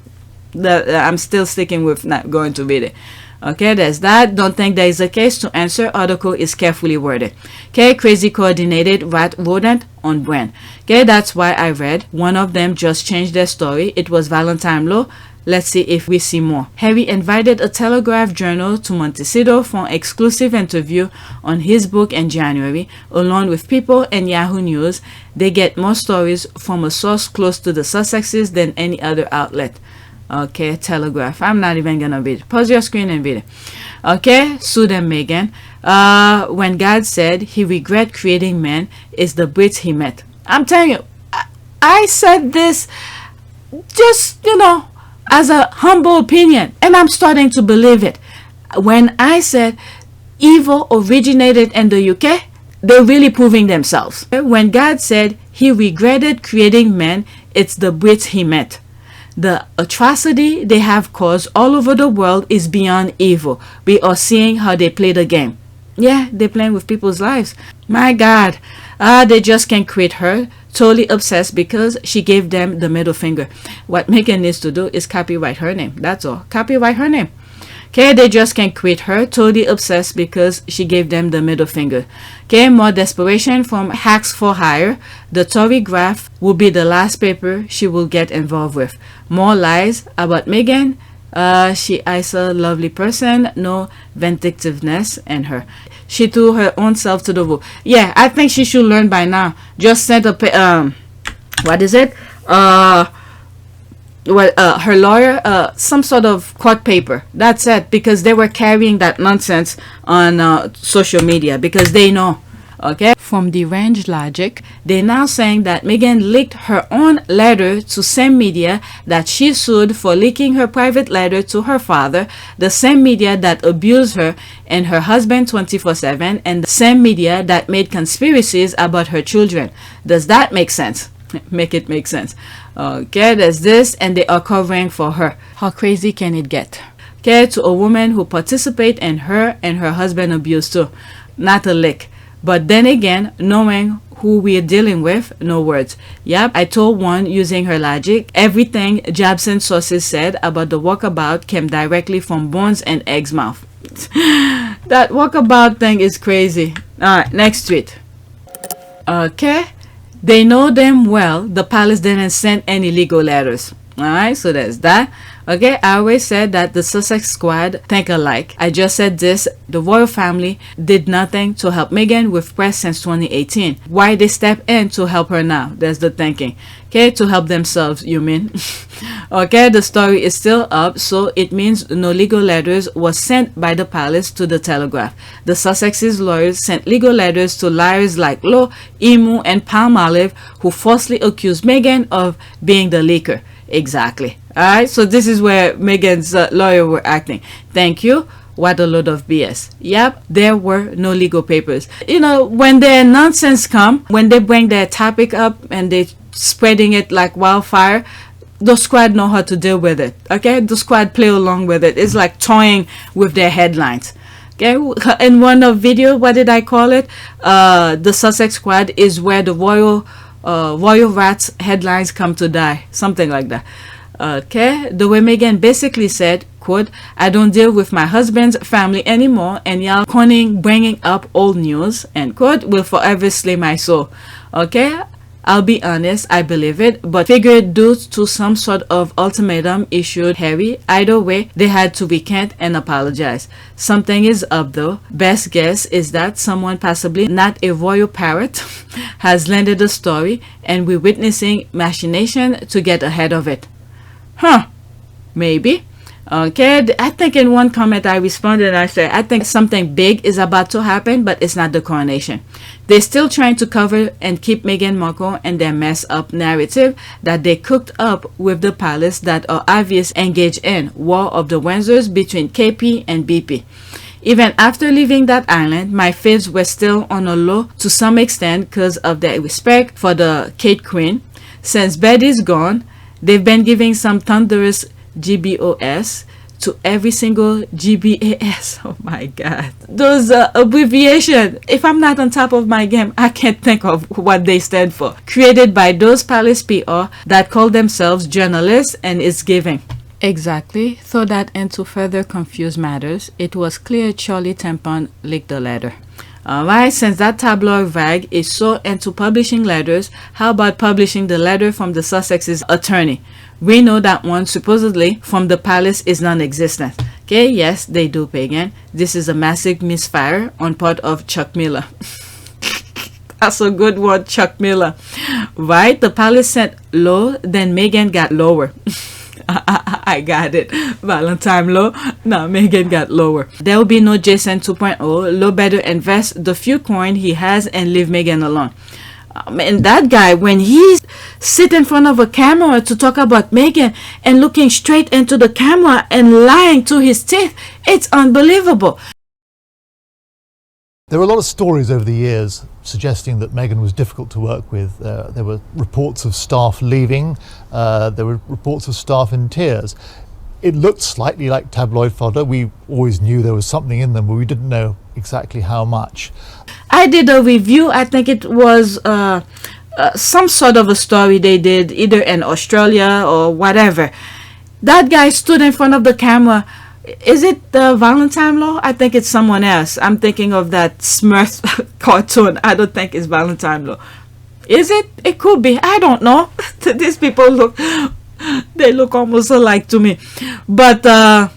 I'm still sticking with not going to read it. Okay, there's that. Don't think there is a case to answer. Article is carefully worded. Okay, crazy coordinated rat rodent on brand. Okay, that's why I read. One of them just changed their story. It was Valentine Low. Let's see if we see more. Harry invited a Telegraph journal to Montecito for an exclusive interview on his book in January, along with People and Yahoo News. They get more stories from a source close to the Sussexes than any other outlet. Okay, Telegraph. I'm not even gonna read it. Pause your screen and read it. Okay, sue them, Meghan. When God said he regret creating man, is the Brits he met. I'm telling you, I said this just, as a humble opinion, and I'm starting to believe it. When I said evil originated in the UK, they're really proving themselves. When God said he regretted creating man, it's the Brits he met. The atrocity they have caused all over the world is beyond evil. We are seeing how they play the game. Yeah, they're playing with people's lives. My God, they just can't quit her. Totally obsessed because she gave them the middle finger. What Meghan needs to do is copyright her name. That's all. Copyright her name. Okay, they just can't quit her. Totally obsessed because she gave them the middle finger. Okay, more desperation from Hacks for Hire. The Telegraph will be the last paper she will get involved with. More lies about Meghan. She is a lovely person. No vindictiveness in her. She threw her own self to the wolf. Yeah, I think she should learn by now. Just send a what is it? Her lawyer, some sort of court paper. That's it, because they were carrying that nonsense on social media because they know. Okay, from deranged logic, they're now saying that Meghan leaked her own letter to same media that she sued for leaking her private letter to her father, the same media that abused her and her husband 24/7, and the same media that made conspiracies about her children. Does that make sense? Make it make sense. Okay, there's this, and they are covering for her. How crazy can it get? Okay, to a woman who participate in her and her husband abuse too. Not a lick. But then again, knowing who we're dealing with, no words. Yep, I told one using her logic, everything Jabson sources said about the walkabout came directly from Bones and Egg's mouth. That walkabout thing is crazy. Alright, next tweet. Okay, they know them well the palace didn't send any legal letters. Alright, so there's that. Okay, I always said that the Sussex squad think alike. I just said this, the royal family did nothing to help Meghan with press since 2018. Why they step in to help her now? That's the thinking. Okay, to help themselves, you mean? Okay, the story is still up, so it means no legal letters was sent by the palace to the Telegraph. The Sussex's lawyers sent legal letters to liars like Low, Emu, and Palmolive, who falsely accused Meghan of being the leaker. Exactly. Alright, so this is where Meghan's lawyer were acting. Thank you. What a load of BS. Yep, there were no legal papers. You know, when their nonsense come, when they bring their topic up and they spreading it like wildfire, the squad know how to deal with it. Okay, the squad play along with it. It's like toying with their headlines. Okay, in one of video, what did I call it? The Sussex squad is where the royal rats headlines come to die, something like that. Okay, the way Meghan basically said, quote, I don't deal with my husband's family anymore, and y'all bringing up old news, end quote, will forever slay my soul. Okay, I'll be honest, I believe it, but figured due to some sort of ultimatum issued Harry, either way, they had to recant and apologize. Something is up though. Best guess is that someone, possibly not a royal parrot, has landed the story, and we're witnessing machination to get ahead of it. Huh, maybe. Okay, I think in one comment I responded and I said, I think something big is about to happen, but it's not the coronation. They're still trying to cover and keep Meghan Markle and their mess up narrative that they cooked up with the palace that are obvious engaged in War of the Windsors between KP and BP. Even after leaving that island, my faves were still on a low to some extent because of their respect for the Kate Queen. Since Betty's gone, they've been giving some thunderous GBOS to every single GBAS. Oh my god. Those abbreviations, if I'm not on top of my game, I can't think of what they stand for. Created by those palace PR that call themselves journalists and is giving. Exactly. Throw that into further confused matters. It was clear Charlie Tempon leaked the letter. Alright, since that tabloid rag is so into publishing letters, how about publishing the letter from the Sussex's attorney? We know that one supposedly from the palace is non-existent. Okay, yes, they do, Pagan. This is a massive misfire on part of Chuck Miller. That's a good word, Chuck Miller. Right, the palace sent low, then Meghan got lower. I got it. Valentine Low. No, Meghan got lower. There will be no Jason 2.0. Low better invest the few coin he has and leave Meghan alone. And that guy, when he sit in front of a camera to talk about Meghan and looking straight into the camera and lying to his teeth, it's unbelievable. There were a lot of stories over the years suggesting that Meghan was difficult to work with. There were reports of staff leaving. There were reports of staff in tears. It looked slightly like tabloid fodder. We always knew there was something in them, but we didn't know exactly how much. I did a review. I think it was some sort of a story they did, either in Australia or whatever. That guy stood in front of the camera. Is it Valentine Low? I think it's someone else. I'm thinking of that Smurf cartoon. I don't think it's Valentine Low. Is it? It could be. I don't know. These people they look almost alike to me. But I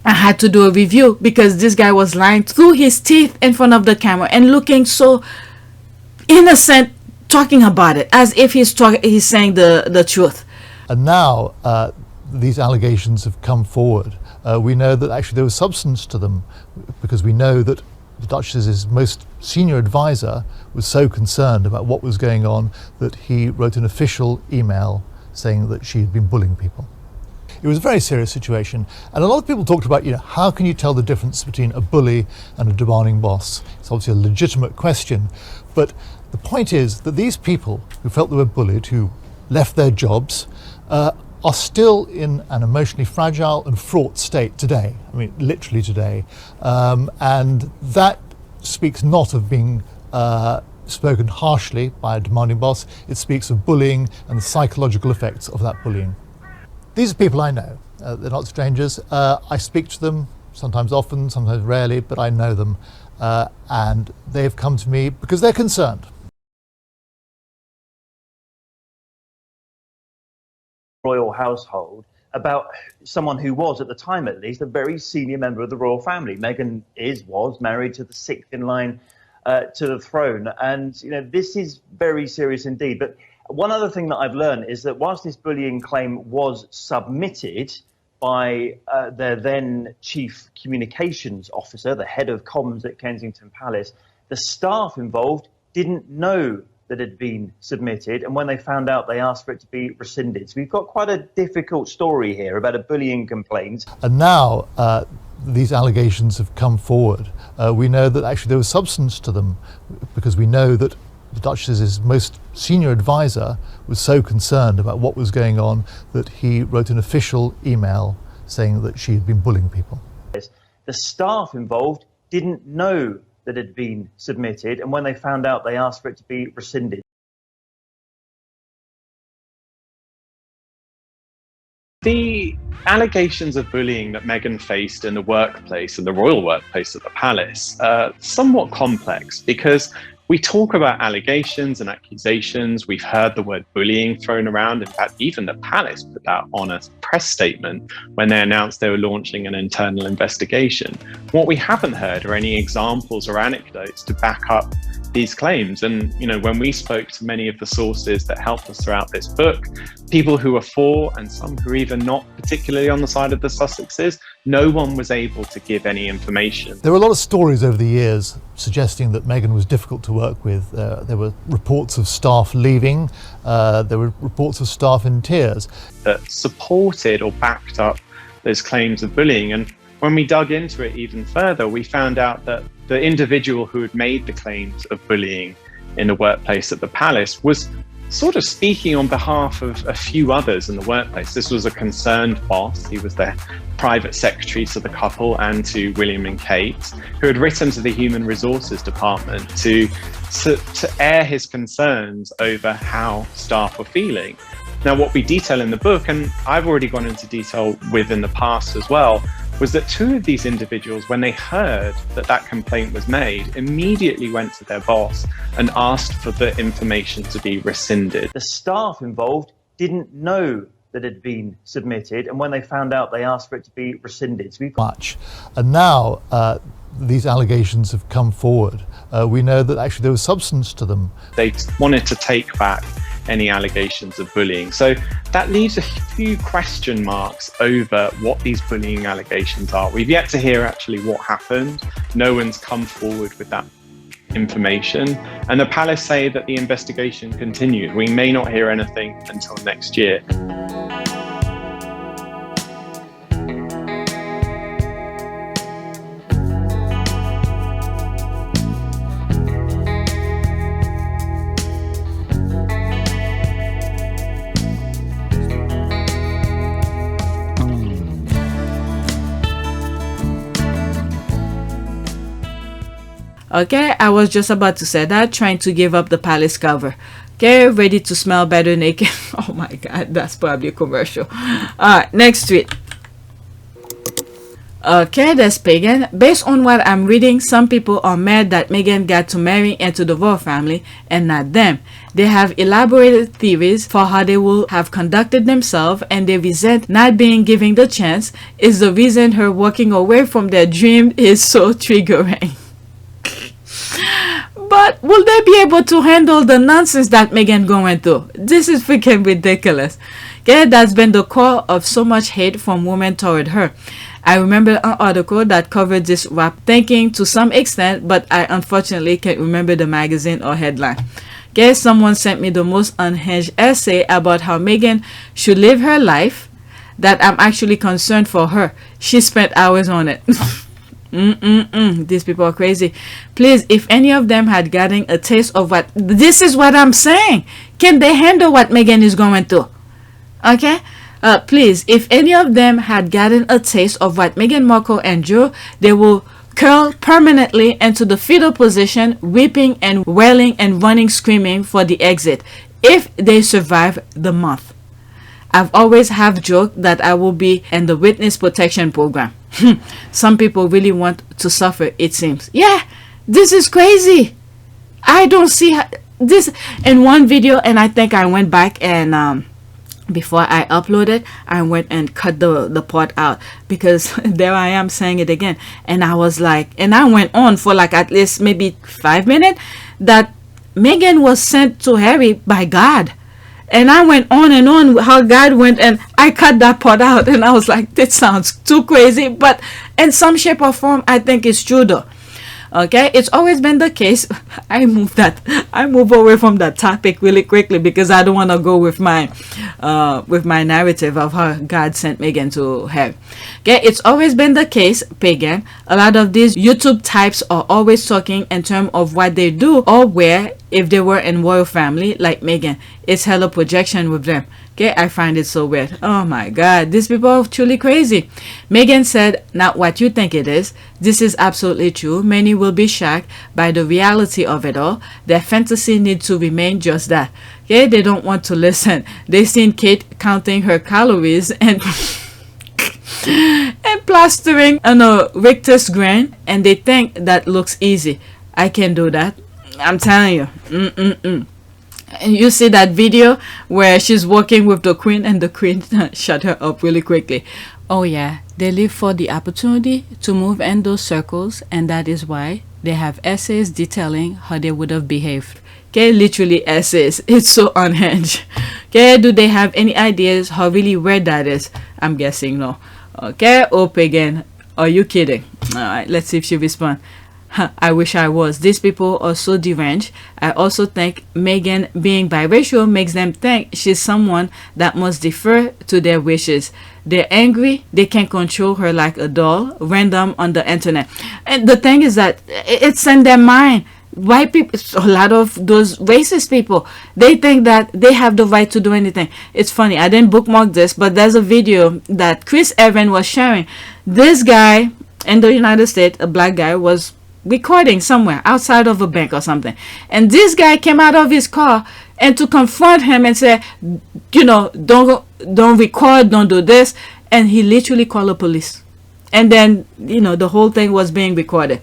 had to do a review because this guy was lying through his teeth in front of the camera and looking so innocent, talking about it as if he's saying the truth. And now these allegations have come forward. We know that actually there was substance to them because we know that the Duchess's most senior advisor was so concerned about what was going on that he wrote an official email saying that she had been bullying people. It was a very serious situation, and a lot of people talked about, how can you tell the difference between a bully and a demanding boss? It's obviously a legitimate question, but the point is that these people who felt they were bullied, who left their jobs, are still in an emotionally fragile and fraught state today. I mean, literally today. And that speaks not of being spoken harshly by a demanding boss. It speaks of bullying and the psychological effects of that bullying. These are people I know. They're not strangers. I speak to them, sometimes often, sometimes rarely, but I know them. And they've come to me because they're concerned. Royal household about someone who was, at the time at least, a very senior member of the royal family. Meghan was married to the sixth in line to the throne. And, you know, this is very serious indeed. But one other thing that I've learned is that whilst this bullying claim was submitted by their then chief communications officer, the head of comms at Kensington Palace, the staff involved didn't know that had been submitted, and when they found out, they asked for it to be rescinded. So we've got quite a difficult story here about a bullying complaint. And now these allegations have come forward. We know that actually there was substance to them, because we know that the Duchess's most senior advisor was so concerned about what was going on that he wrote an official email saying that she had been bullying people. The staff involved didn't know that had been submitted, and when they found out, they asked for it to be rescinded. The allegations of bullying that Meghan faced in the workplace, in the royal workplace at the palace, are somewhat complex because we talk about allegations and accusations. We've heard the word bullying thrown around. In fact, even the palace put that on a press statement when they announced they were launching an internal investigation. What we haven't heard are any examples or anecdotes to back up these claims. And, you know, when we spoke to many of the sources that helped us throughout this book, people who are for and some who are even not particularly on the side of the Sussexes, no one was able to give any information. There were a lot of stories over the years suggesting that Meghan was difficult to work with. There were reports of staff leaving. There were reports of staff in tears. That supported or backed up those claims of bullying. And when we dug into it even further, we found out that the individual who had made the claims of bullying in the workplace at the palace was sort of speaking on behalf of a few others in the workplace. This was a concerned boss. He was their private secretary to the couple and to William and Kate, who had written to the Human Resources Department to air his concerns over how staff were feeling. Now, what we detail in the book, and I've already gone into detail with in the past as well, was that two of these individuals, when they heard that that complaint was made, immediately went to their boss and asked for the information to be rescinded. The staff involved didn't know that had been submitted, and when they found out, they asked for it to be rescinded. So And now these allegations have come forward. We know that actually there was substance to them. They wanted to take back any allegations of bullying. So that leaves a few question marks over what these bullying allegations are. We've yet to hear actually what happened. No one's come forward with that information. And the palace say that the investigation continues. We may not hear anything until next year. Okay, I was just about to say that, trying to give up the palace cover. Okay, ready to smell better naked. Oh my god, that's probably a commercial. Alright, next tweet. Okay, there's Pagan. Based on what I'm reading, some people are mad that Meghan got to marry into the royal family and not them. They have elaborated theories for how they will have conducted themselves, and they resent not being given the chance is the reason her walking away from their dream is so triggering. But will they be able to handle the nonsense that Meghan going through? This is freaking ridiculous. Okay, that's been the core of so much hate from women toward her. I remember an article that covered this rap thinking to some extent, but I unfortunately can't remember the magazine or headline. Okay, someone sent me the most unhinged essay about how Meghan should live her life that I'm actually concerned for her. She spent hours on it. These people are crazy. Please, if any of them had gotten a taste of what, this is what I'm saying. Can they handle what Meghan is going through? Okay? Please, if any of them had gotten a taste of what Meghan Markle endured, they will curl permanently into the fetal position, weeping and wailing and running screaming for the exit if they survive the month. I've always have joked that I will be in the witness protection program. Some people really want to suffer, it seems. Yeah, this is crazy. I don't see this in one video, and I think I went back and before I uploaded, I went and cut the part out, because there I am saying it again, and I was like, and I went on for like at least maybe 5 minutes that Meghan was sent to Harry by God. And I went on and on how God went, and I cut that part out, and I was like, this sounds too crazy, but in some shape or form I think it's true though. Okay, it's always been the case. I move away from that topic really quickly because I don't want to go with my narrative of how God sent Meghan to Harry. Okay, it's always been the case, Pagan. A lot of these YouTube types are always talking in terms of what they do or where if they were in royal family like Meghan. It's hella projection with them. Okay, I find it so weird. Oh my God, these people are truly crazy. Meghan said, not what you think it is. This is absolutely true. Many will be shocked by the reality of it all. Their fantasy needs to remain just that. Okay, they don't want to listen. They seen Kate counting her calories and and plastering on a Richter's grain, and they think that looks easy. I can do that. I'm telling you. And you see that video where she's walking with the queen and the queen shut her up really quickly. Oh yeah, they live for the opportunity to move in those circles, and that is why they have essays detailing how they would have behaved. Okay, literally essays. It's so unhinged. Okay, do they have any ideas how really weird that is? I'm guessing no. Okay, oh Pagan, are you kidding? Alright, let's see if she responds. I wish I was. These people are so deranged. I also think Meghan being biracial makes them think she's someone that must defer to their wishes. They're angry. They can control her like a doll, random on the internet. And the thing is that it's in their mind. White people, a lot of those racist people, they think that they have the right to do anything. It's funny, I didn't bookmark this, but there's a video that Chris Evans was sharing. This guy in the United States, a black guy, was recording somewhere outside of a bank or something, and this guy came out of his car and to confront him and say, you know, don't record, don't do this, and he literally called the police. And then, you know, the whole thing was being recorded,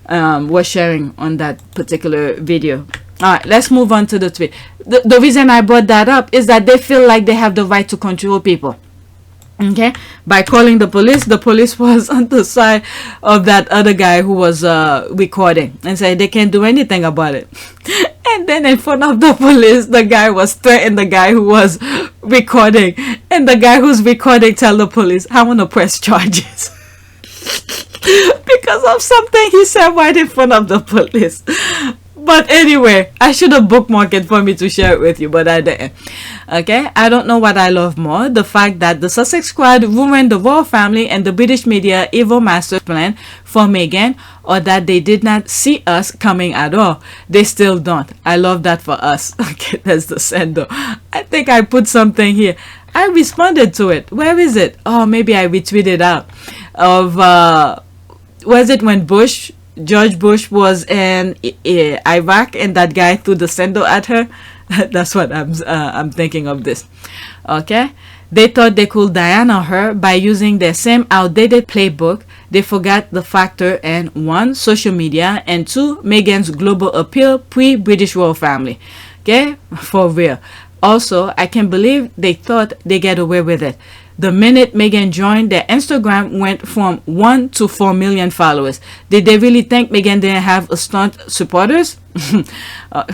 was sharing on that particular video. All right, let's move on to the tweet. The reason I brought that up is that they feel like they have the right to control people. Okay, by calling the police was on the side of that other guy who was recording and said they can't do anything about it. And then in front of the police, the guy was threatening the guy who was recording, and the guy who's recording tell the police, I want to press charges because of something he said right in front of the police. But anyway, I should have bookmarked it for me to share it with you, but I didn't. Okay, I don't know what I love more, the fact that the Sussex squad ruined the royal family and the British media evil master plan for Meghan, or that they did not see us coming at all. They still don't. I love that for us. Okay, that's the sender. I think I put something here. I responded to it. Where is it? Oh, maybe I retweeted out of was it when George Bush was in Iraq and that guy threw the sandal at her? That's what I'm thinking of this. Okay, they thought they could Diana her by using their same outdated playbook. They forgot the factor in 1, social media, and 2, Meghan's global appeal pre-British royal family. Okay, for real. Also, I can't believe they thought they get away with it. The minute Meghan joined, their Instagram went from 1 to 4 million followers. Did they really think Meghan didn't have a stunt supporters?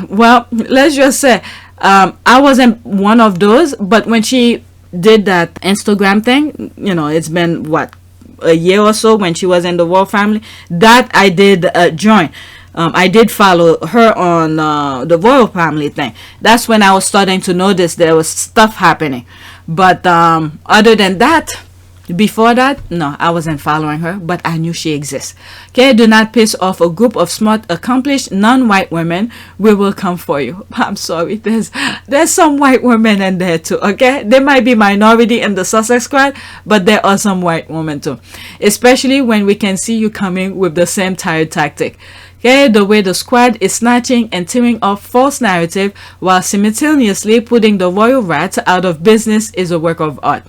Well, let's just say I wasn't one of those, but when she did that Instagram thing, you know, it's been what, a year or so when she was in the royal family, that I did join. I did follow her on the royal family thing. That's when I was starting to notice there was stuff happening. But other than that, Before that, no, I wasn't following her, but I knew she exists. Okay, do not piss off a group of smart, accomplished, non-white women. We will come for you. I'm sorry, there's some white women in there too, okay? They might be minority in the Sussex squad, but there are some white women too. Especially when we can see you coming with the same tired tactic. Okay, the way the squad is snatching and tearing up false narrative while simultaneously putting the royal rats out of business is a work of art.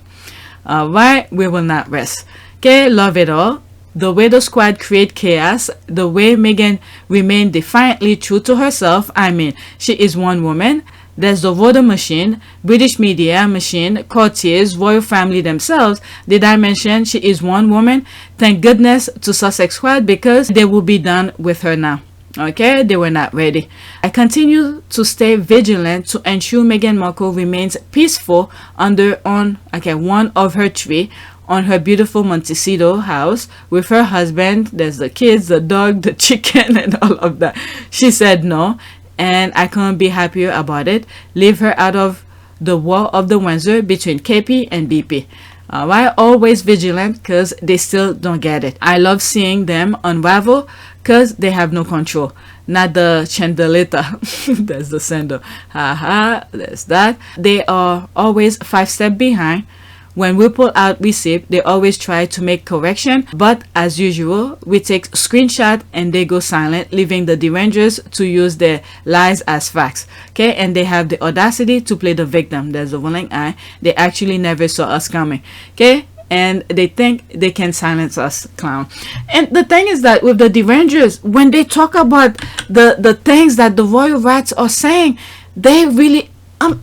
Alright, we will not rest. Okay, love it all. The way the squad create chaos, the way Meghan remained defiantly true to herself. I mean, she is one woman. There's the voter machine, British media machine, courtiers, royal family themselves. Did I mention she is one woman? Thank goodness to Sussex squad, because they will be done with her now. Okay, they were not ready. I continue to stay vigilant to ensure Meghan Markle remains peaceful under one of her three on her beautiful Montecito house with her husband. There's the kids, the dog, the chicken, and all of that. She said no, and I couldn't be happier about it. Leave her out of the war of the Windsor between KP and BP. Alright, always vigilant because they still don't get it. I love seeing them unravel because they have no control. Not the chandelier. That's the sandal. Haha, there's that. They are always 5 steps behind. When we pull out receipt, they always try to make correction, but as usual, we take screenshot and they go silent, leaving the derangers to use their lies as facts. Okay, and they have the audacity to play the victim. There's a willing eye. They actually never saw us coming. Okay, and they think they can silence us, clown. And the thing is that with the derangers, when they talk about the things that the royal rats are saying, they really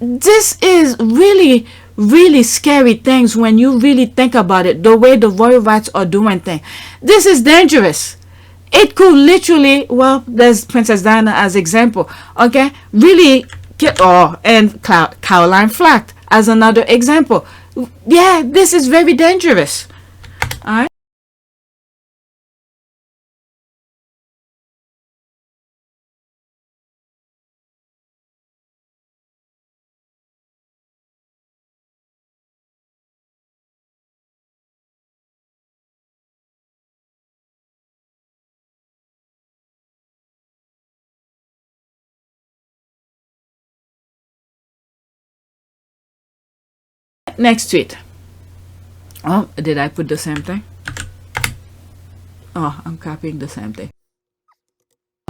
this is really scary things when you really think about it. The way the royal rats are doing things, this is dangerous. It could literally, well, there's Princess Diana as example, okay, really get, and Caroline Flack as another example. Yeah, this is very dangerous. All right. Next tweet. Oh, did I put the same thing? Oh, I'm copying the same thing.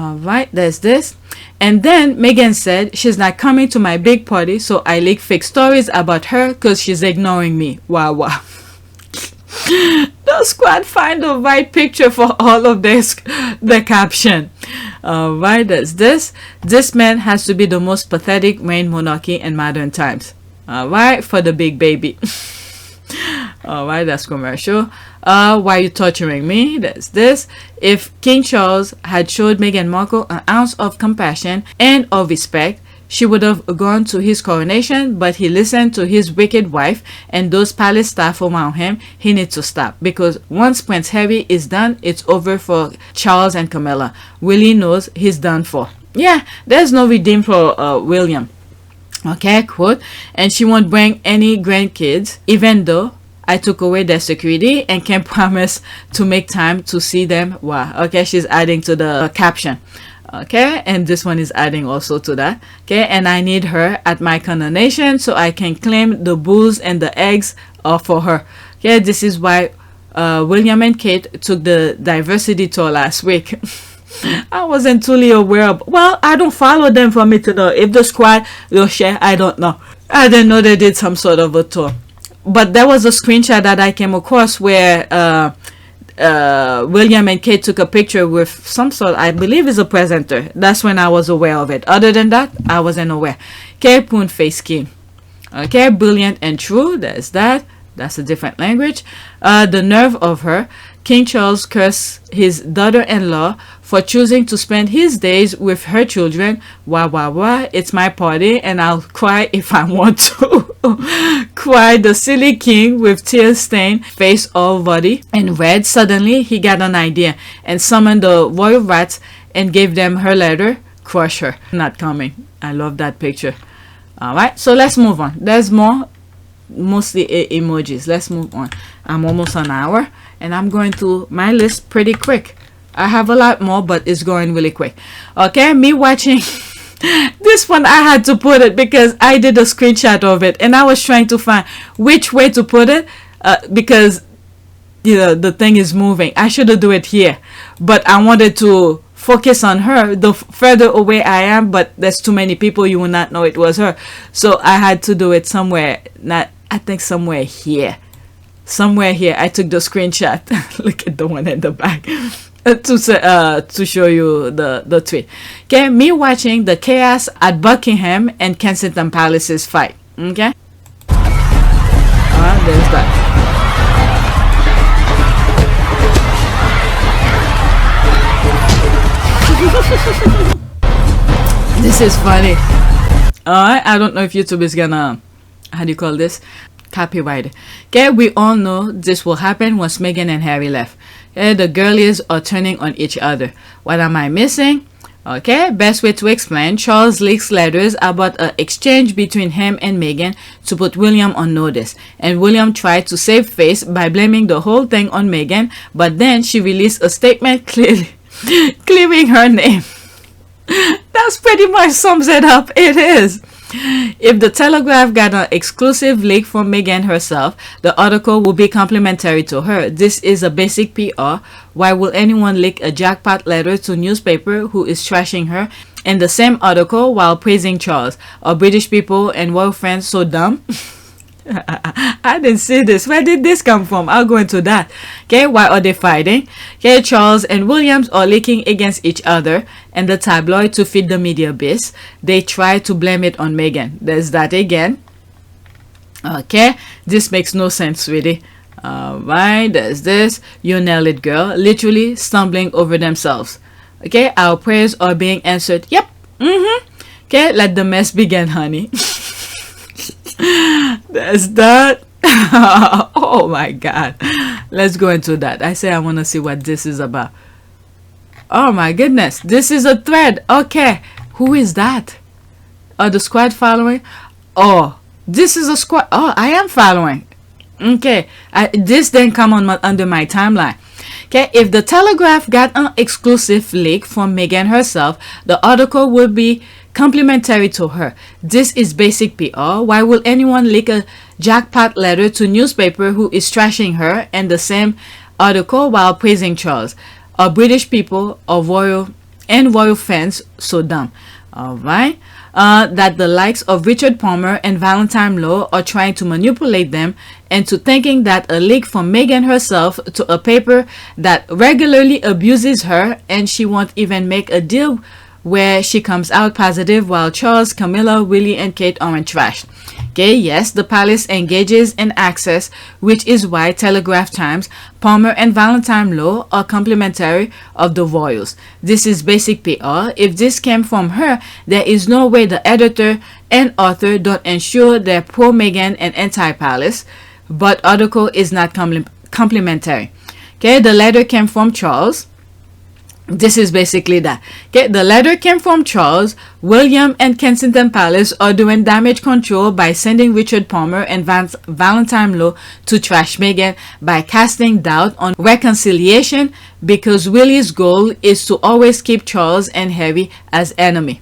Alright, there's this. And then Meghan said she's not coming to my big party, so I leak fake stories about her because she's ignoring me. Wow, wow. The squad find the right picture for all of this, the caption. Alright, there's this. This man has to be the most pathetic reign monarchy in modern times. Alright, for the big baby. Alright, that's commercial. Why are you torturing me? That's this. If King Charles had showed Meghan Markle an ounce of compassion and of respect, she would have gone to his coronation, but he listened to his wicked wife and those palace staff around him. He needs to stop, because once Prince Harry is done, it's over for Charles and Camilla. Willie knows he's done for. Yeah, there's no redeem for William. Okay, quote. And she won't bring any grandkids, even though I took away their security and can promise to make time to see them. Wow. Okay, she's adding to the caption. Okay, and this one is adding also to that. Okay, and I need her at my coronation so I can claim the bulls and the eggs for her. Okay, this is why William and Kate took the diversity tour last week. I wasn't truly aware of, well, I don't follow them for me to know. If the squad will share, I don't know. I didn't know they did some sort of a tour. But there was a screenshot that I came across where William and Kate took a picture with some sort, I believe is a presenter. That's when I was aware of it. Other than that, I wasn't aware. Okay, Poon Face Scheme. Okay, brilliant and true. There's that. That's a different language. The nerve of her. King Charles cursed his daughter-in-law for choosing to spend his days with her children. Wah, wah, wah. It's my party and I'll cry if I want to. Cry the silly king with tear-stained face all bloody and red. Suddenly, he got an idea and summoned the royal rats and gave them her letter. Crush her. Not coming. I love that picture. Alright, so let's move on. There's more. mostly emojis. Let's move on. I'm almost an hour, and I'm going through my list pretty quick. I have a lot more, but it's going really quick. Okay, me watching this one, I had to put it because I did a screenshot of it, and I was trying to find which way to put it because you know the thing is moving. I should have do it here, but I wanted to focus on her the further away I am, but there's too many people, you will not know it was her, so I had to do it somewhere, not I think somewhere here. I took the screenshot. Look at the one in the back to show you the tweet. Okay, me watching the chaos at Buckingham and Kensington Palace's fight. Okay, there's that. This is funny. I don't know if YouTube is gonna, how do you call this, copyright. Okay, we all know this will happen once Meghan and Harry left. Okay, the girlies are turning on each other. What am I missing? Okay, best way to explain, Charles leaks letters about an exchange between him and Meghan to put William on notice, and William tried to save face by blaming the whole thing on Meghan, but then she released a statement clearing her name. That's pretty much sums it up. It is. If the Telegraph got an exclusive leak from Meghan herself, the article will be complimentary to her. This is a basic PR. Why will anyone leak a jackpot letter to newspaper who is trashing her in the same article while praising Charles? Are British people and royal friends so dumb? I didn't see this. Where did this come from? I'll go into that. Okay, why are they fighting? Okay, Charles and Williams are leaking against each other and the tabloid to feed the media base. They try to blame it on Meghan. There's that again. Okay, this makes no sense, sweetie. Alright, there's this. You nail it, girl. Literally stumbling over themselves. Okay, our prayers are being answered. Yep. Okay, let the mess begin, honey. There's that. Oh my god, let's go into that. I say I want to see what this is about. Oh my goodness, this is a thread. Okay, who is that? Are the squad following? Oh, this is a squad. Oh, I am following. Okay, this then come on under my timeline. Okay, if the Telegraph got an exclusive leak from Meghan herself, the article will be complimentary to her. This is basic PR. Why will anyone leak a jackpot letter to newspaper who is trashing her and the same article while praising Charles? Are British people or royal fans so dumb? Alright. That the likes of Richard Palmer and Valentine Low are trying to manipulate them into thinking that a leak from Meghan herself to a paper that regularly abuses her and she won't even make a deal where she comes out positive while Charles, Camilla, Willie and Kate aren't trashed. Okay, yes, the palace engages in access, which is why Telegraph Times, Palmer and Valentine Low are complimentary of the royals. This is basic PR. If this came from her, there is no way the editor and author don't ensure they're pro-Meghan and anti-palace, but article is not complimentary. Okay, the letter came from Charles. This is basically that. Okay, the letter came from Charles. William and Kensington Palace are doing damage control by sending Richard Palmer and Valentine Low to trash Meghan by casting doubt on reconciliation because Willie's goal is to always keep Charles and Harry as enemy.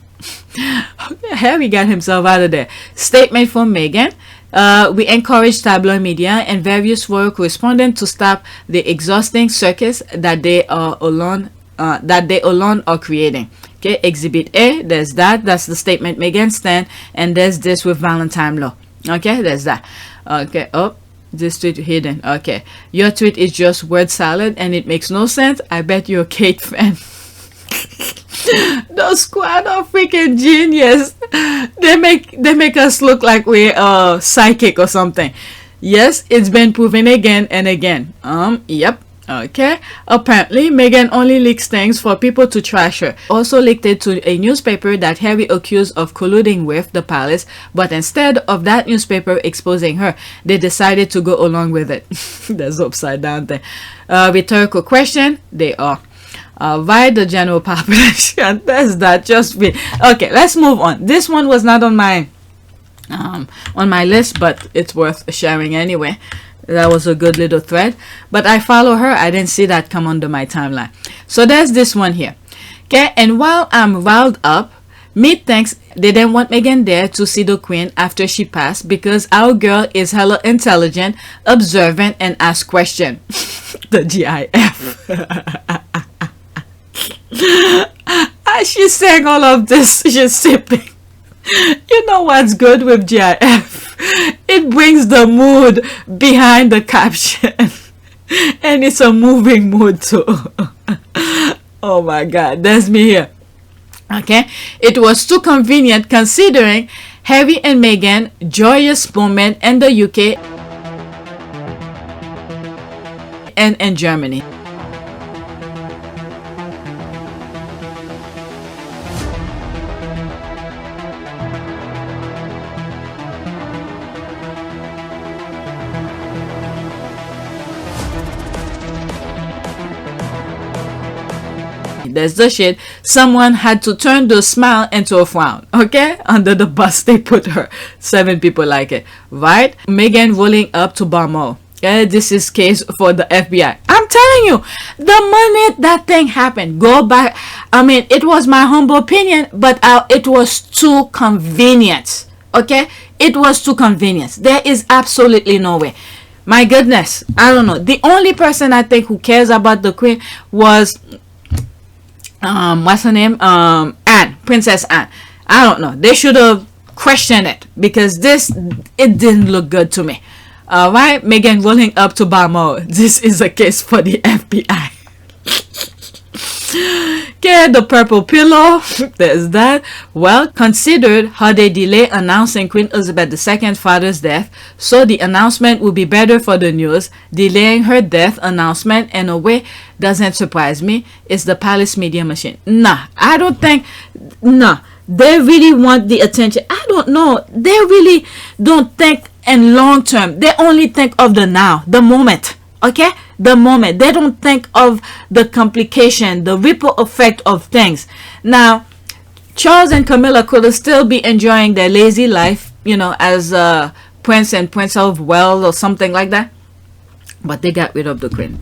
Harry got himself out of there. Statement from Meghan. We encourage tabloid media and various royal correspondents to stop the exhausting circus that they alone are creating. Okay, Exhibit A, there's that. That's the statement Meghan stand, and there's this with Valentine Low. Okay, there's that. Okay, oh, this tweet hidden. Okay, your tweet is just word salad and it makes no sense. I bet you're a Kate fan. The squad are freaking genius. They make us look like we're psychic or something. Yes, it's been proven again and again. Yep. Okay, apparently Meghan only leaks things for people to trash her. Also leaked it to a newspaper that Harry accused of colluding with the palace, but instead of that newspaper exposing her, they decided to go along with it. That's upside down thing. Rhetorical question, they are. Why the general population? That's that. Just be okay. Let's move on. This one was not on my on my list, but it's worth sharing anyway. That was a good little thread. But I follow her. I didn't see that come under my timeline. So there's this one here. Okay, and while I'm riled up, me thinks they didn't want Meghan there to see the Queen after she passed because our girl is hella intelligent, observant, and asks questions. The GIF. She's saying all of this. She's sipping. You know what's good with GIF? It brings the mood behind the caption. And it's a moving mood too. Oh my God, that's me here. Okay, it was too convenient considering Harry and Meghan joyous moment in the UK and in Germany. There's the shit. Someone had to turn the smile into a frown. Okay, under the bus they put her. 7 people like it, right? Meghan rolling up to Balmoral. Okay, this is case for the FBI. I'm telling you, the minute that thing happened, go back. I mean, it was my humble opinion, but it was too convenient. Okay, it was too convenient. There is absolutely no way. My goodness, I don't know. The only person I think who cares about the Queen was what's her name? Anne, Princess Anne. I don't know. They should have questioned it because it didn't look good to me. All right, Meghan rolling up to Balmoral. This is a case for the FBI. Okay, the purple pillow. There's that. Well, considered how they delay announcing Queen Elizabeth II's father's death, so the announcement will be better for the news. Delaying her death announcement in a way doesn't surprise me. It's the palace media machine. Nah, I don't think. Nah, they really want the attention. I don't know. They really don't think in long term. They only think of the now, the moment. Okay, the moment. They don't think of the complication, the ripple effect of things. Now, Charles and Camilla could still be enjoying their lazy life, you know, as Prince and Princess of Wales or something like that. But they got rid of the Queen.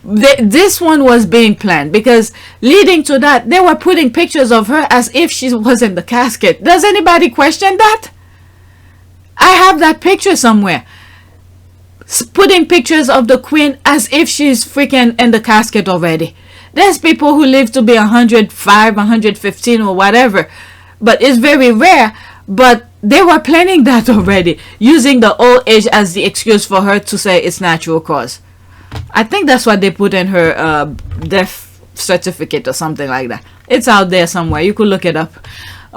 This one was being planned because leading to that, they were putting pictures of her as if she was in the casket. Does anybody question that? I have that picture somewhere. Putting pictures of the Queen as if she's freaking in the casket already. There's people who live to be 105, 115 or whatever, but it's very rare. But they were planning that already, using the old age as the excuse for her to say it's natural cause. I think that's what they put in her death certificate or something like that. It's out there somewhere. You could look it up.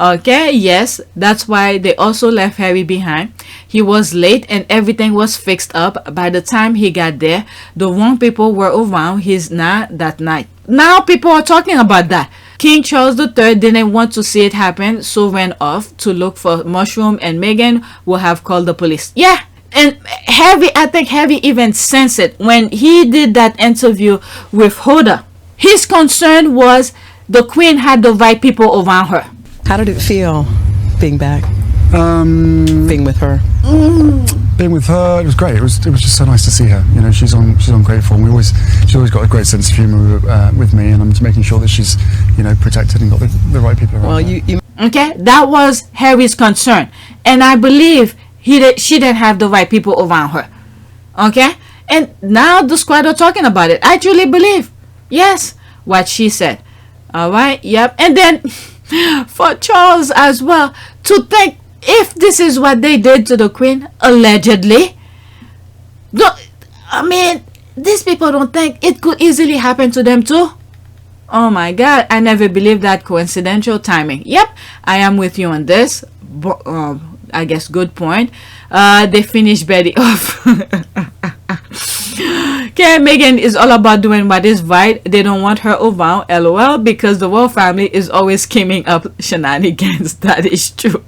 Okay, yes, that's why they also left Harry behind. He was late and everything was fixed up. By the time he got there, the wrong people were around his that night. Now people are talking about that. King Charles III didn't want to see it happen, so ran off to look for mushroom, and Meghan will have called the police. Yeah, and Harry, I think Harry even sensed it when he did that interview with Hoda. His concern was the Queen had the right people around her. How did it feel being back? Being with her. Being with her, it was great. It was just so nice to see her. You know, she's on great form. She's always got a great sense of humour with me, and I'm just making sure that she's, you know, protected and got the right people around. Well, okay, that was Harry's concern, and I believe she didn't have the right people around her. Okay, and now the squad are talking about it. I truly believe, yes, what she said. All right, yep, and then for Charles as well to think, if this is what they did to the Queen, allegedly, I mean, these people don't think it could easily happen to them too. Oh my God, I never believed that coincidental timing. Yep, I am with you on this. I guess good point. They finished Betty off. Okay, Meghan is all about doing what is right. They don't want her around, lol, because the royal family is always scheming up shenanigans. That is true.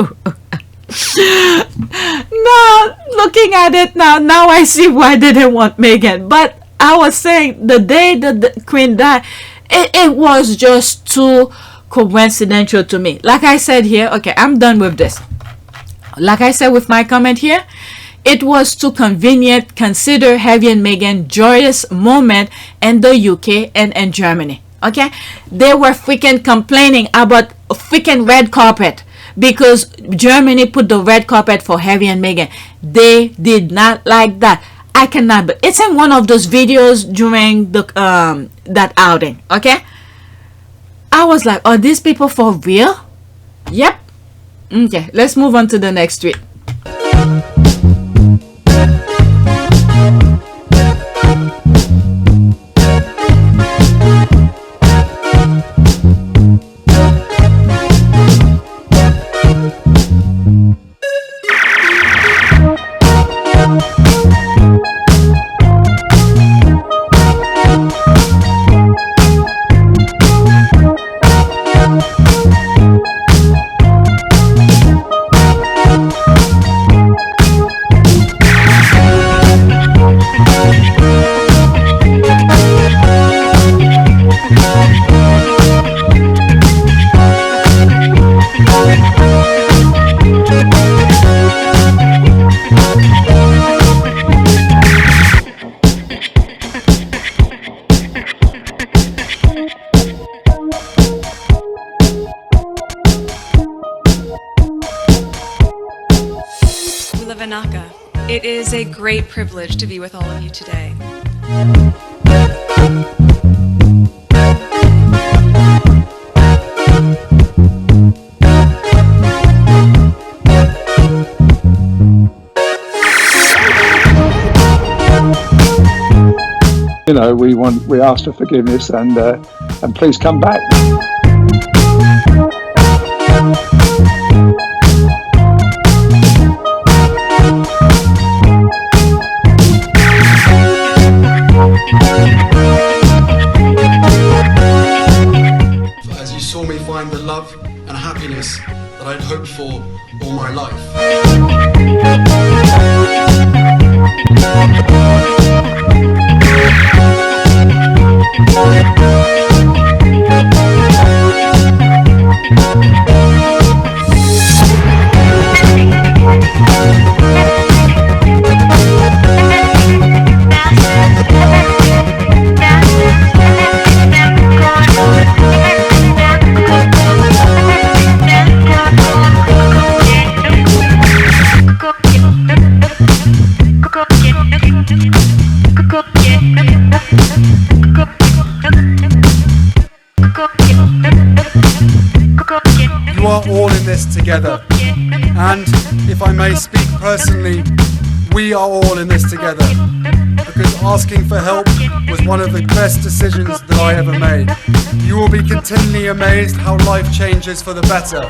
Now, looking at it now I see why they didn't want Meghan. But I was saying, the day that the Queen died, it was just too coincidental to me. Like I said here, okay, I'm done with this. like I said with my comment here, it was too convenient. Consider Harry and Meghan joyous moment in the UK and in Germany. Okay, they were freaking complaining about a freaking red carpet because Germany put the red carpet for Harry and Meghan. They did not like that. I cannot, but it's in one of those videos during the that outing. Okay, I was like, are these people for real? Yep. Okay, let's move on to the next tweet. It is a great privilege to be with all of you today. You know, we ask for forgiveness and please come back. As you saw me find the love and happiness that I'd hoped for all my life. You are all in this together, and if I may speak personally, we are all in this together, because asking for help was one of the best decisions that I ever made. You will be continually amazed how life changes for the better.